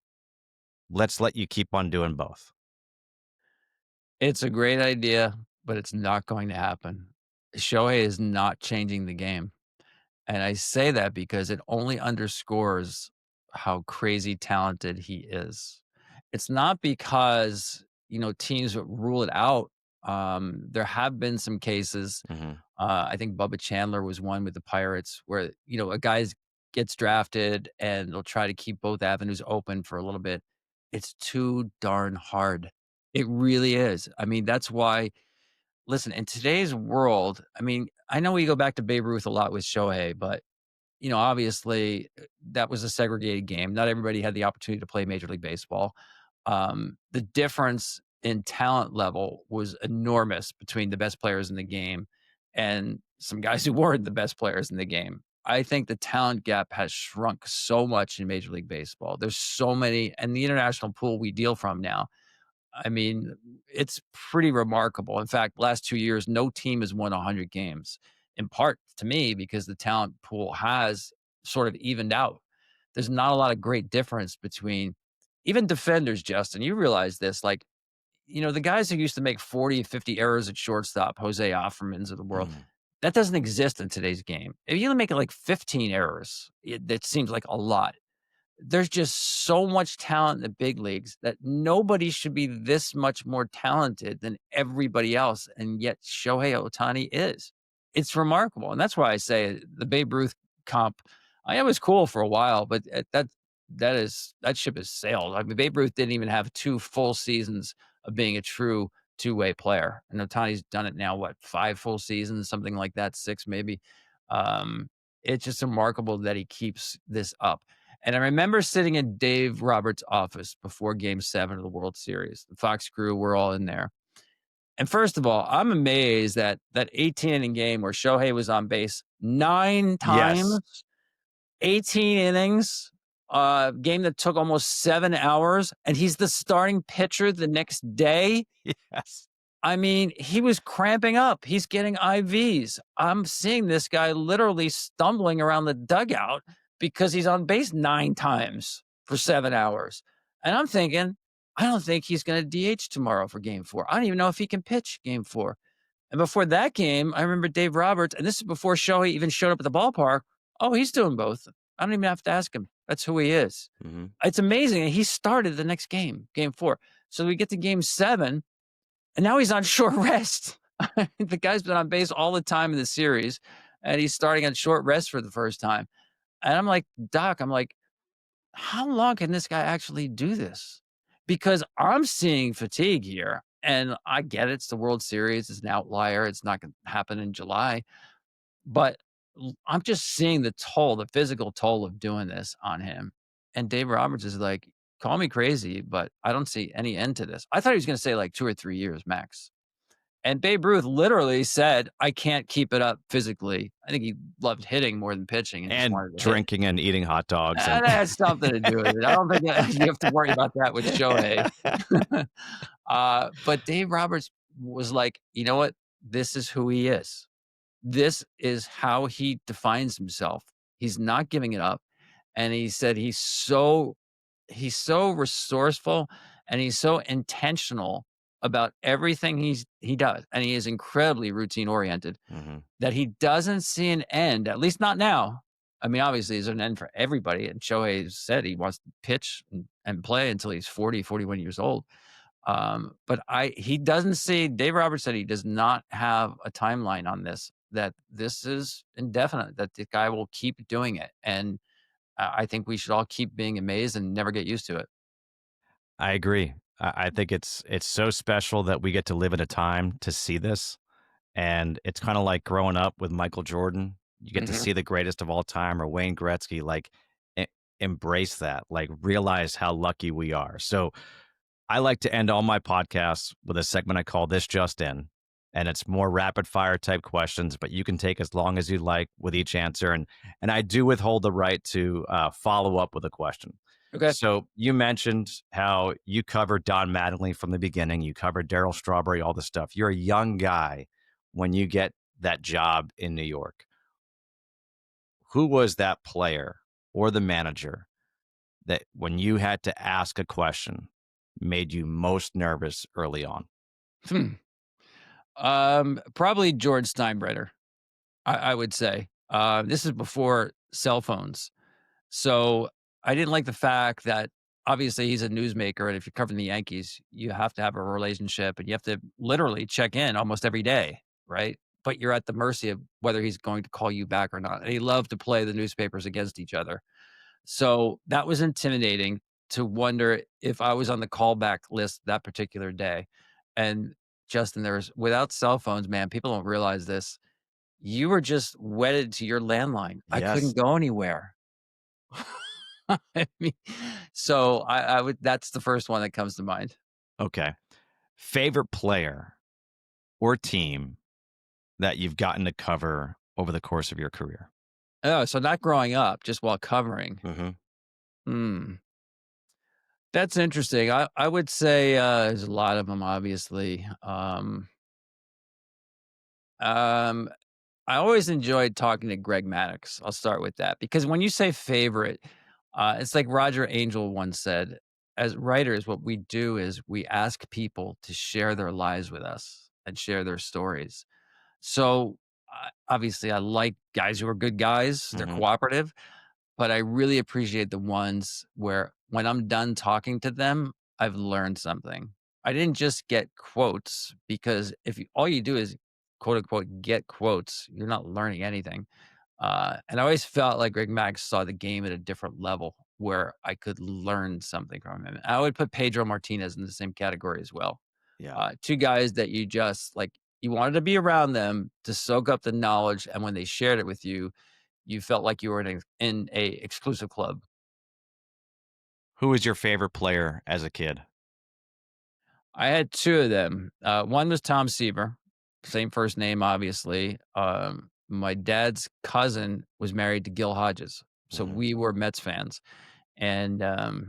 Let's let you keep on doing both? It's a great idea, but it's not going to happen. Shohei is not changing the game. And I say that because it only underscores how crazy talented he is. It's not because, teams rule it out. There have been some cases. I think Bubba Chandler was one with the Pirates where, a guy gets drafted and they'll try to keep both avenues open for a little bit. It's too darn hard. It really is. I mean, that's why, listen, in today's world, I mean, I know we go back to Babe Ruth a lot with Shohei, but obviously that was a segregated game. Not everybody had the opportunity to play Major League Baseball. The difference in talent level was enormous between the best players in the game and some guys who weren't the best players in the game. I think the talent gap has shrunk so much in Major League Baseball. There's so many, and the international pool we deal from now, I mean, it's pretty remarkable. In fact, last 2 years, no team has won 100 games, in part to me because the talent pool has sort of evened out. There's not a lot of great difference between even defenders, Justin. You realize this, like, the guys who used to make 40, 50 errors at shortstop, Jose Offermans of the world, that doesn't exist in today's game. If you make like 15 errors, that seems like a lot. There's just so much talent in the big leagues that nobody should be this much more talented than everybody else, and yet Shohei Ohtani is. It's remarkable, and that's why I say the Babe Ruth comp, it was cool for a while, but that ship has sailed. I mean, Babe Ruth didn't even have 2 full seasons of being a true two-way player, and Ohtani's done it now, what, 5 full seasons, something like that, 6 maybe. It's just remarkable that he keeps this up. And I remember sitting in Dave Roberts' office before Game 7 of the World Series. The Fox crew were all in there. And first of all, I'm amazed that 18-inning game where Shohei was on base 9 times, Yes. 18 innings, game that took almost 7 hours, and he's the starting pitcher the next day. Yes. I mean, he was cramping up. He's getting IVs. I'm seeing this guy literally stumbling around the dugout because he's on base 9 times for 7 hours. And I'm thinking, I don't think he's going to DH tomorrow for game 4. I don't even know if he can pitch game 4. And before that game, I remember Dave Roberts, and this is before Shohei even showed up at the ballpark. Oh, he's doing both. I don't even have to ask him. That's who he is. It's amazing. And he started the next game, game 4. So we get to game 7, and now he's on short rest. The guy's been on base all the time in the series, and he's starting on short rest for the first time. And I'm like, Doc, I'm like, how long can this guy actually do this? Because I'm seeing fatigue here. And I get it, it's the World Series, it's an outlier, it's not going to happen in July. But I'm just seeing the toll, the physical toll of doing this on him. And Dave Roberts is like, call me crazy, but I don't see any end to this. I thought he was going to say like 2 or 3 years max. And Babe Ruth literally said, I can't keep it up physically. I think he loved hitting more than pitching and just And wanted to hit. drinking and eating hot dogs. That has something to do with it. I don't think that you have to worry about that with Shohei. But Dave Roberts was like, you know what? This is who he is. This is how he defines himself. He's not giving it up. And he said he's so resourceful and he's so intentional about everything he does. And he is incredibly routine oriented Mhm. that he doesn't see an end, at least not now. I mean, obviously, there's an end for everybody. And Shohei said he wants to pitch and play until he's 40, 41 years old. But he doesn't see, Dave Roberts said he does not have a timeline on this, that this is indefinite, that the guy will keep doing it. And I think we should all keep being amazed and never get used to it. I agree. I think it's so special that we get to live in a time to see this. And it's kind of like growing up with Michael Jordan. You get to Mhm. see the greatest of all time, or Wayne Gretzky. Like, e- embrace that. Like, realize how lucky we are. So, I like to end all my podcasts with a segment I call "This Just In," and it's more rapid fire type questions, but you can take as long as you like with each answer. And I do withhold the right to follow up with a question. Okay. So you mentioned how you covered Don Mattingly from the beginning. You covered Daryl Strawberry, all the stuff. You're a young guy when you get that job in New York. Who was that player or the manager that, when you had to ask a question, made you most nervous early on? Hmm. Probably George Steinbrenner, I would say. This is before cell phones. So I didn't like the fact that obviously he's a newsmaker. And if you're covering the Yankees, you have to have a relationship and you have to literally check in almost every day, right? But you're at the mercy of whether he's going to call you back or not. And he loved to play the newspapers against each other. So that was intimidating to wonder if I was on the callback list that particular day. And Justin, without cell phones, man, people don't realize this. You were just wedded to your landline. I Yes. couldn't go anywhere. I mean, so I would, that's the first one that comes to mind. Okay. Favorite player or team that you've gotten to cover over the course of your career? Oh, so not growing up, just while covering. Mm-hmm. Hmm. That's interesting. I would say there's a lot of them, obviously. Um, I always enjoyed talking to Greg Maddux. I'll start with that because when you say favorite, it's like Roger Angel once said, as writers, what we do is we ask people to share their lives with us and share their stories. So obviously, I like guys who are good guys, they're Mm-hmm. cooperative, but I really appreciate the ones where when I'm done talking to them, I've learned something. I didn't just get quotes because if all you do is quote unquote get quotes, you're not learning anything. And I always felt like Greg Max saw the game at a different level where I could learn something from him. I would put Pedro Martinez in the same category as well. Yeah. Two guys that you just like, you wanted to be around them to soak up the knowledge. And when they shared it with you, you felt like you were in a exclusive club. Who was your favorite player as a kid? I had two of them. One was Tom Seaver, same first name, obviously. My dad's cousin was married to Gil Hodges, so Mm-hmm. we were Mets fans. And I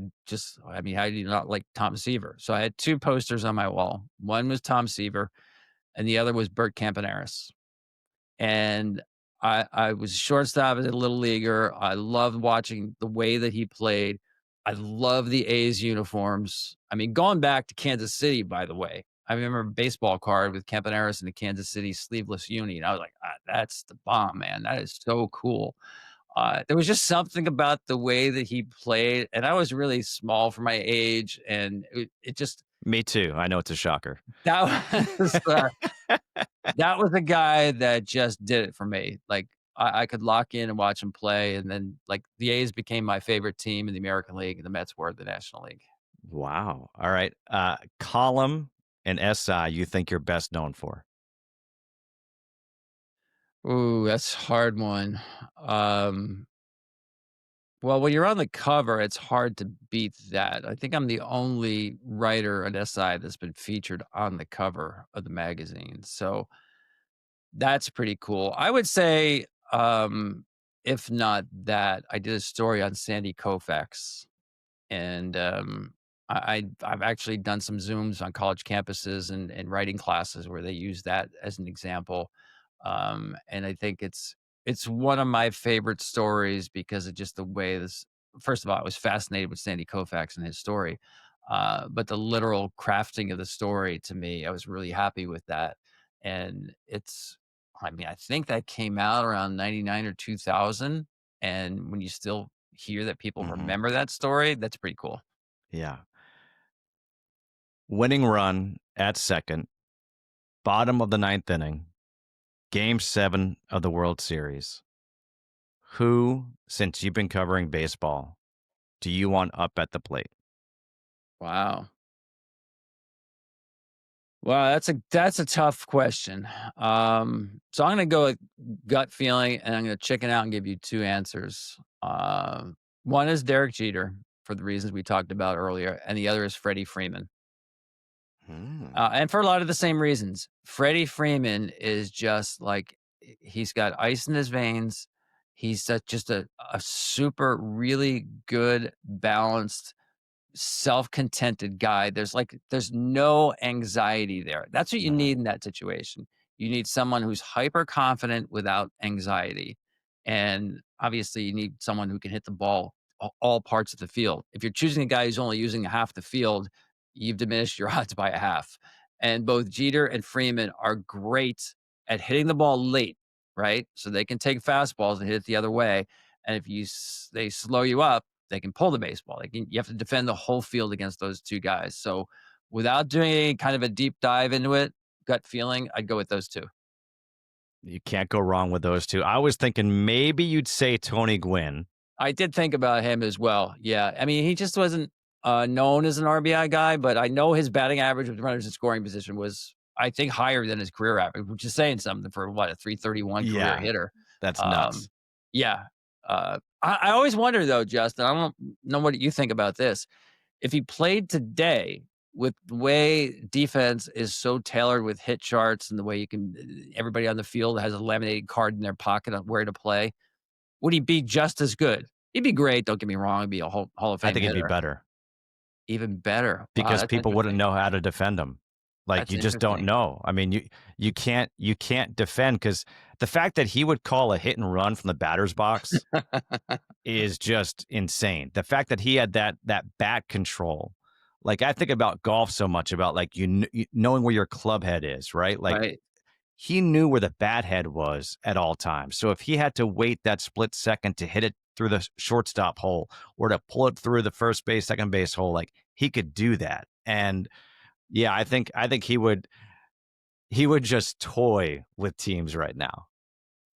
mean, how do you not like Tom Seaver? So I had two posters on my wall. One was Tom Seaver, and the other was Bert Campaneris. And I was a shortstop as a little leaguer. I loved watching the way that he played. I love the A's uniforms. I mean, going back to Kansas City, by the way, I remember a baseball card with Campaneris in the Kansas City sleeveless uni, and I was like, "That's the bomb, man! That is so cool." There was just something about the way that he played, and I was really small for my age, and it just Me too. I know it's a shocker. That was that was a guy that just did it for me. Like, I could lock in and watch him play, and then, like, the A's became my favorite team in the American League, and the Mets were the National League. Wow. All right. Column and SI you think you're best known for? Ooh, that's a hard one. Well, when you're on the cover, it's hard to beat that. I think I'm the only writer at SI that's been featured on the cover of the magazine, so that's pretty cool. I would say, if not that, I did a story on Sandy Koufax. And I've actually done some Zooms on college campuses and writing classes where they use that as an example. And I think it's one of my favorite stories because of just the way this. First of all, I was fascinated with Sandy Koufax and his story, but the literal crafting of the story to me, I was really happy with that. And it's, I mean, I think that came out around 99 or 2000, and when you still hear that people Hmm. remember that story, that's pretty cool. Yeah. Winning run at second, bottom of the ninth inning, game 7 of the World Series. Who, since you've been covering baseball, do you want up at the plate? Wow. Wow, that's a tough question. So I'm gonna go with gut feeling, and I'm gonna chicken out and give you 2 answers. One is Derek Jeter for the reasons we talked about earlier, and the other is Freddie Freeman. Hmm. And for a lot of the same reasons. Freddie Freeman is just like he's got ice in his veins. He's just a super really good, balanced, self-contented guy. There's no anxiety there. That's what you Uh-huh. need in that situation. You need someone who's hyper confident without anxiety. And obviously you need someone who can hit the ball all parts of the field. If you're choosing a guy who's only using half the field, you've diminished your odds by a half. And both Jeter and Freeman are great at hitting the ball late, right? So they can take fastballs and hit it the other way. And if they slow you up, they can pull the baseball. You have to defend the whole field against those 2 guys. So without doing any kind of a deep dive into it, gut feeling, I'd go with those 2. You can't go wrong with those two. I was thinking maybe you'd say Tony Gwynn. I did think about him as well. Yeah. I mean, he just wasn't known as an RBI guy, but I know his batting average with runners in scoring position was, I think, higher than his career average, which is saying something for what, a 331 career Yeah, hitter. that's nuts. Um, yeah. I always wonder though, Justin, I don't know what you think about this. If he played today with the way defense is so tailored with hit charts and the way you can everybody on the field has a laminated card in their pocket on where to play, would he be just as good? He'd be great, don't get me wrong, he'd be a Hall of I Fame think it'd be hitter. better Even better. Wow, because that's people wouldn't interesting. know how to defend him. Like That's you just don't interesting. know. I mean, you can't defend because the fact that he would call a hit and run from the batter's box is just insane. The fact that he had that bat control. Like I think about golf so much about like knowing where your club head is, right? Like Right, he knew where the bat head was at all times. So if he had to wait that split second to hit it through the shortstop hole or to pull it through the first base, second base hole, like he could do that. And yeah, I think he would just toy with teams right now.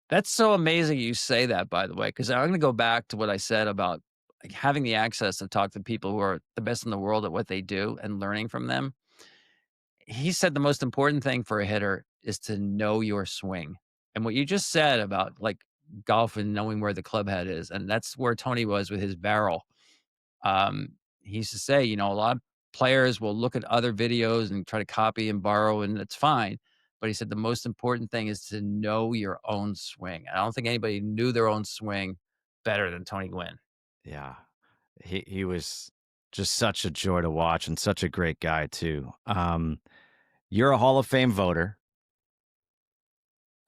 that's so amazing you say that, by the way, because I'm gonna go back to what I said about, like, having the access to talk to people who are the best in the world at what they do and learning from them. He said the most important thing for a hitter is to know your swing. And what you just said about, like, golf and knowing where the club head is, and that's where Tony was with his barrel. Um, he used to say, a lot of players will look at other videos and try to copy and borrow, and that's fine. But he said the most important thing is to know your own swing. I don't think anybody knew their own swing better than Tony Gwynn. Yeah. He was just such a joy to watch and such a great guy too. You're a Hall of Fame voter.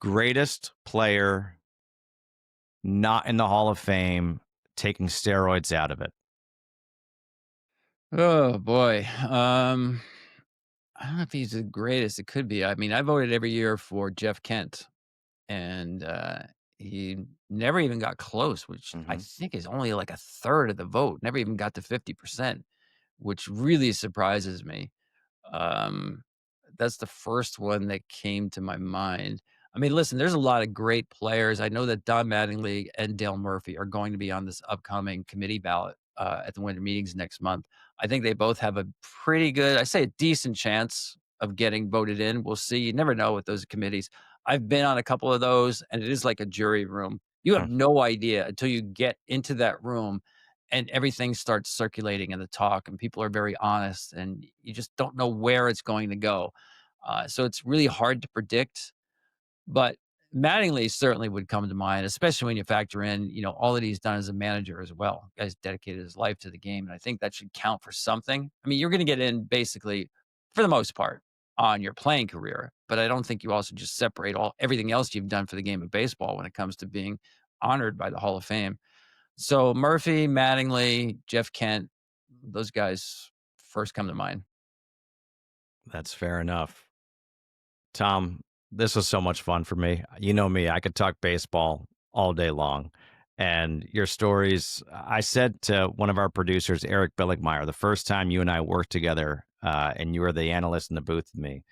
Greatest player not in the Hall of Fame, taking steroids out of it. Oh boy. I don't know if he's the greatest. It could be. I mean, I voted every year for Jeff Kent, and he never even got close, which I Hmm. think is only like a third of the vote. Never even got to 50%, which really surprises me. Um, that's the first one that came to my mind. I mean, listen, there's a lot of great players. I know that Don Mattingly and Dale Murphy are going to be on this upcoming committee ballot at the winter meetings next month. I think they both have a pretty good, I say a decent chance of getting voted in. We'll see. You never know with those committees. I've been on a couple of those, and it is like a jury room. You have Hmm. no idea until you get into that room and everything starts circulating in the talk, and people are very honest, and you just don't know where it's going to go. So it's really hard to predict, but Mattingly certainly would come to mind, especially when you factor in, all that he's done as a manager as well. Guy's dedicated his life to the game, and I think that should count for something. I mean, you're going to get in basically, for the most part, on your playing career, but I don't think you also just separate everything else you've done for the game of baseball when it comes to being honored by the Hall of Fame. So Murphy, Mattingly, Jeff Kent, those guys first come to mind. That's fair enough. Tom, this was so much fun for me. You know me, I could talk baseball all day long. And your stories, I said to one of our producers, Eric Billigmeyer, the first time you and I worked together, and you were the analyst in the booth with me,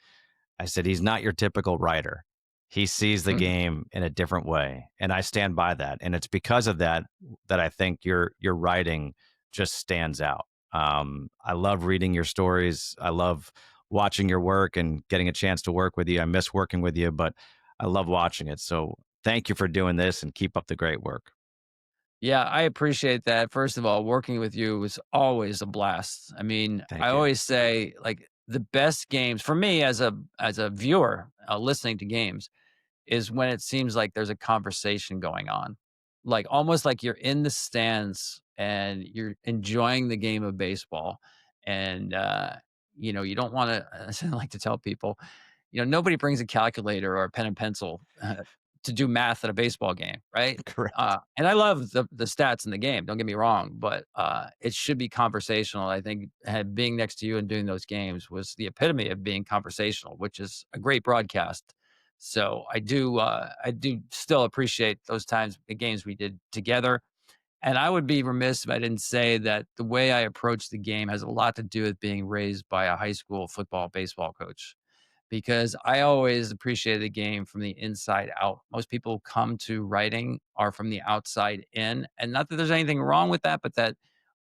I said, he's not your typical writer. He sees the Mhm. game in a different way. And I stand by that. And it's because of that that I think your writing just stands out. I love reading your stories. I love watching your work and getting a chance to work with you. I miss working with you, but I love watching it. So thank you for doing this and keep up the great work. Yeah, I appreciate that. First of all, working with you was always a blast. I mean, I Thank you. always say like the best games for me as a viewer listening to games is when it seems like there's a conversation going on. Like almost like you're in the stands and you're enjoying the game of baseball. And you don't want to I like to tell people, nobody brings a calculator or a pen and pencil to do math at a baseball game, right? Correct. And I love the stats in the game. Don't get me wrong, but it should be conversational. I think being next to you and doing those games was the epitome of being conversational, which is a great broadcast. So I do still appreciate those times, the games we did together. And I would be remiss if I didn't say that the way I approach the game has a lot to do with being raised by a high school football, baseball coach because I always appreciated the game from the inside out. Most people who come to writing are from the outside in. And not that there's anything wrong with that, but that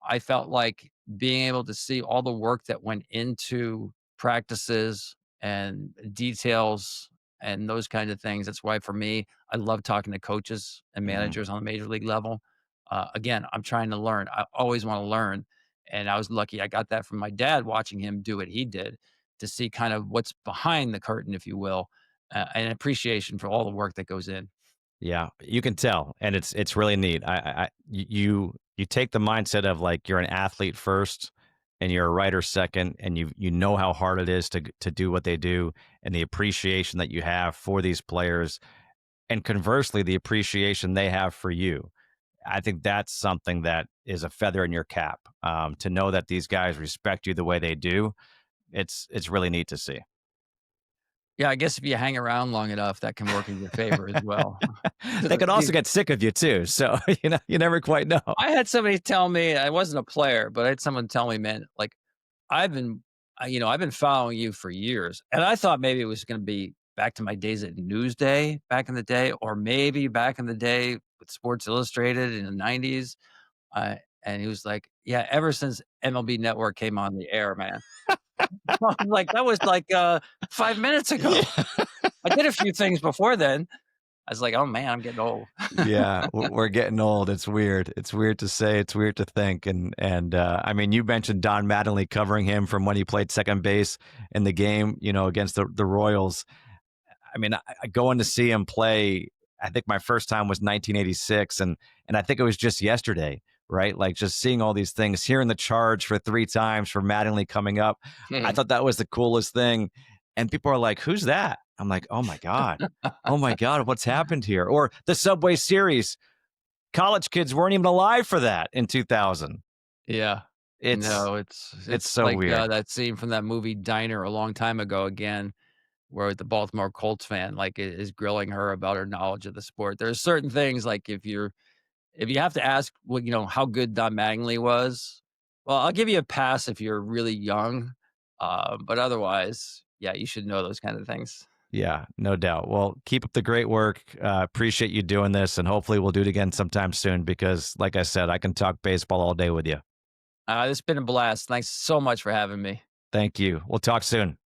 I felt like being able to see all the work that went into practices and details and those kinds of things. That's why for me, I love talking to coaches and Mhm. managers on the major league level. Again, I'm trying to learn. I always want to learn. And I was lucky I got that from my dad watching him do what he did to see kind of what's behind the curtain, if you will, and appreciation for all the work that goes in. Yeah, you can tell, and it's really neat. You take the mindset of like you're an athlete first, and you're a writer second, and you know how hard it is to do what they do, and the appreciation that you have for these players, and conversely, the appreciation they have for you. I think that's something that is a feather in your cap. To know that these guys respect you the way they do, it's really neat to see. Yeah, I guess if you hang around long enough, that can work in your favor as well. They could also get sick of you too, so you never quite know. I had somebody tell me I wasn't a player, but I had someone tell me, man, like I've been, I've been following you for years, and I thought maybe it was going to be back to my days at Newsday back in the day, or maybe back in the day with Sports Illustrated in the '90s. And he was like, "Yeah, ever since MLB Network came on the air, man." I'm like, "That was like 5 minutes Yeah. ago." I did a few things before then. I was like, "Oh man, I'm getting old." Yeah, we're getting old. It's weird. It's weird to say. It's weird to think. And I mean, you mentioned Don Mattingly covering him from when he played second base in the game, against the Royals. I mean, going to see him play. I think my first time was 1986, and I think it was just yesterday, right? Like just seeing all these things, hearing the charge for three times for Mattingly coming up. I thought that was the coolest thing. And people are like, "Who's that?" I'm like, "Oh my god, oh my god, what's happened here?" Or the Subway Series. College kids weren't even alive for that in 2000. Yeah. It's No, it's it's so like, weird. that scene from that movie Diner a long time ago again, where the Baltimore Colts fan, like, is grilling her about her knowledge of the sport. There's certain things, like, if you have to ask how good Don Mattingly was, well, I'll give you a pass if you're really young, But otherwise, yeah, you should know those kind of things. Yeah, no doubt. Well, keep up the great work. Appreciate you doing this, and hopefully we'll do it again sometime soon because, like I said, I can talk baseball all day with you. This has been a blast. Thanks so much for having me. Thank you. We'll talk soon.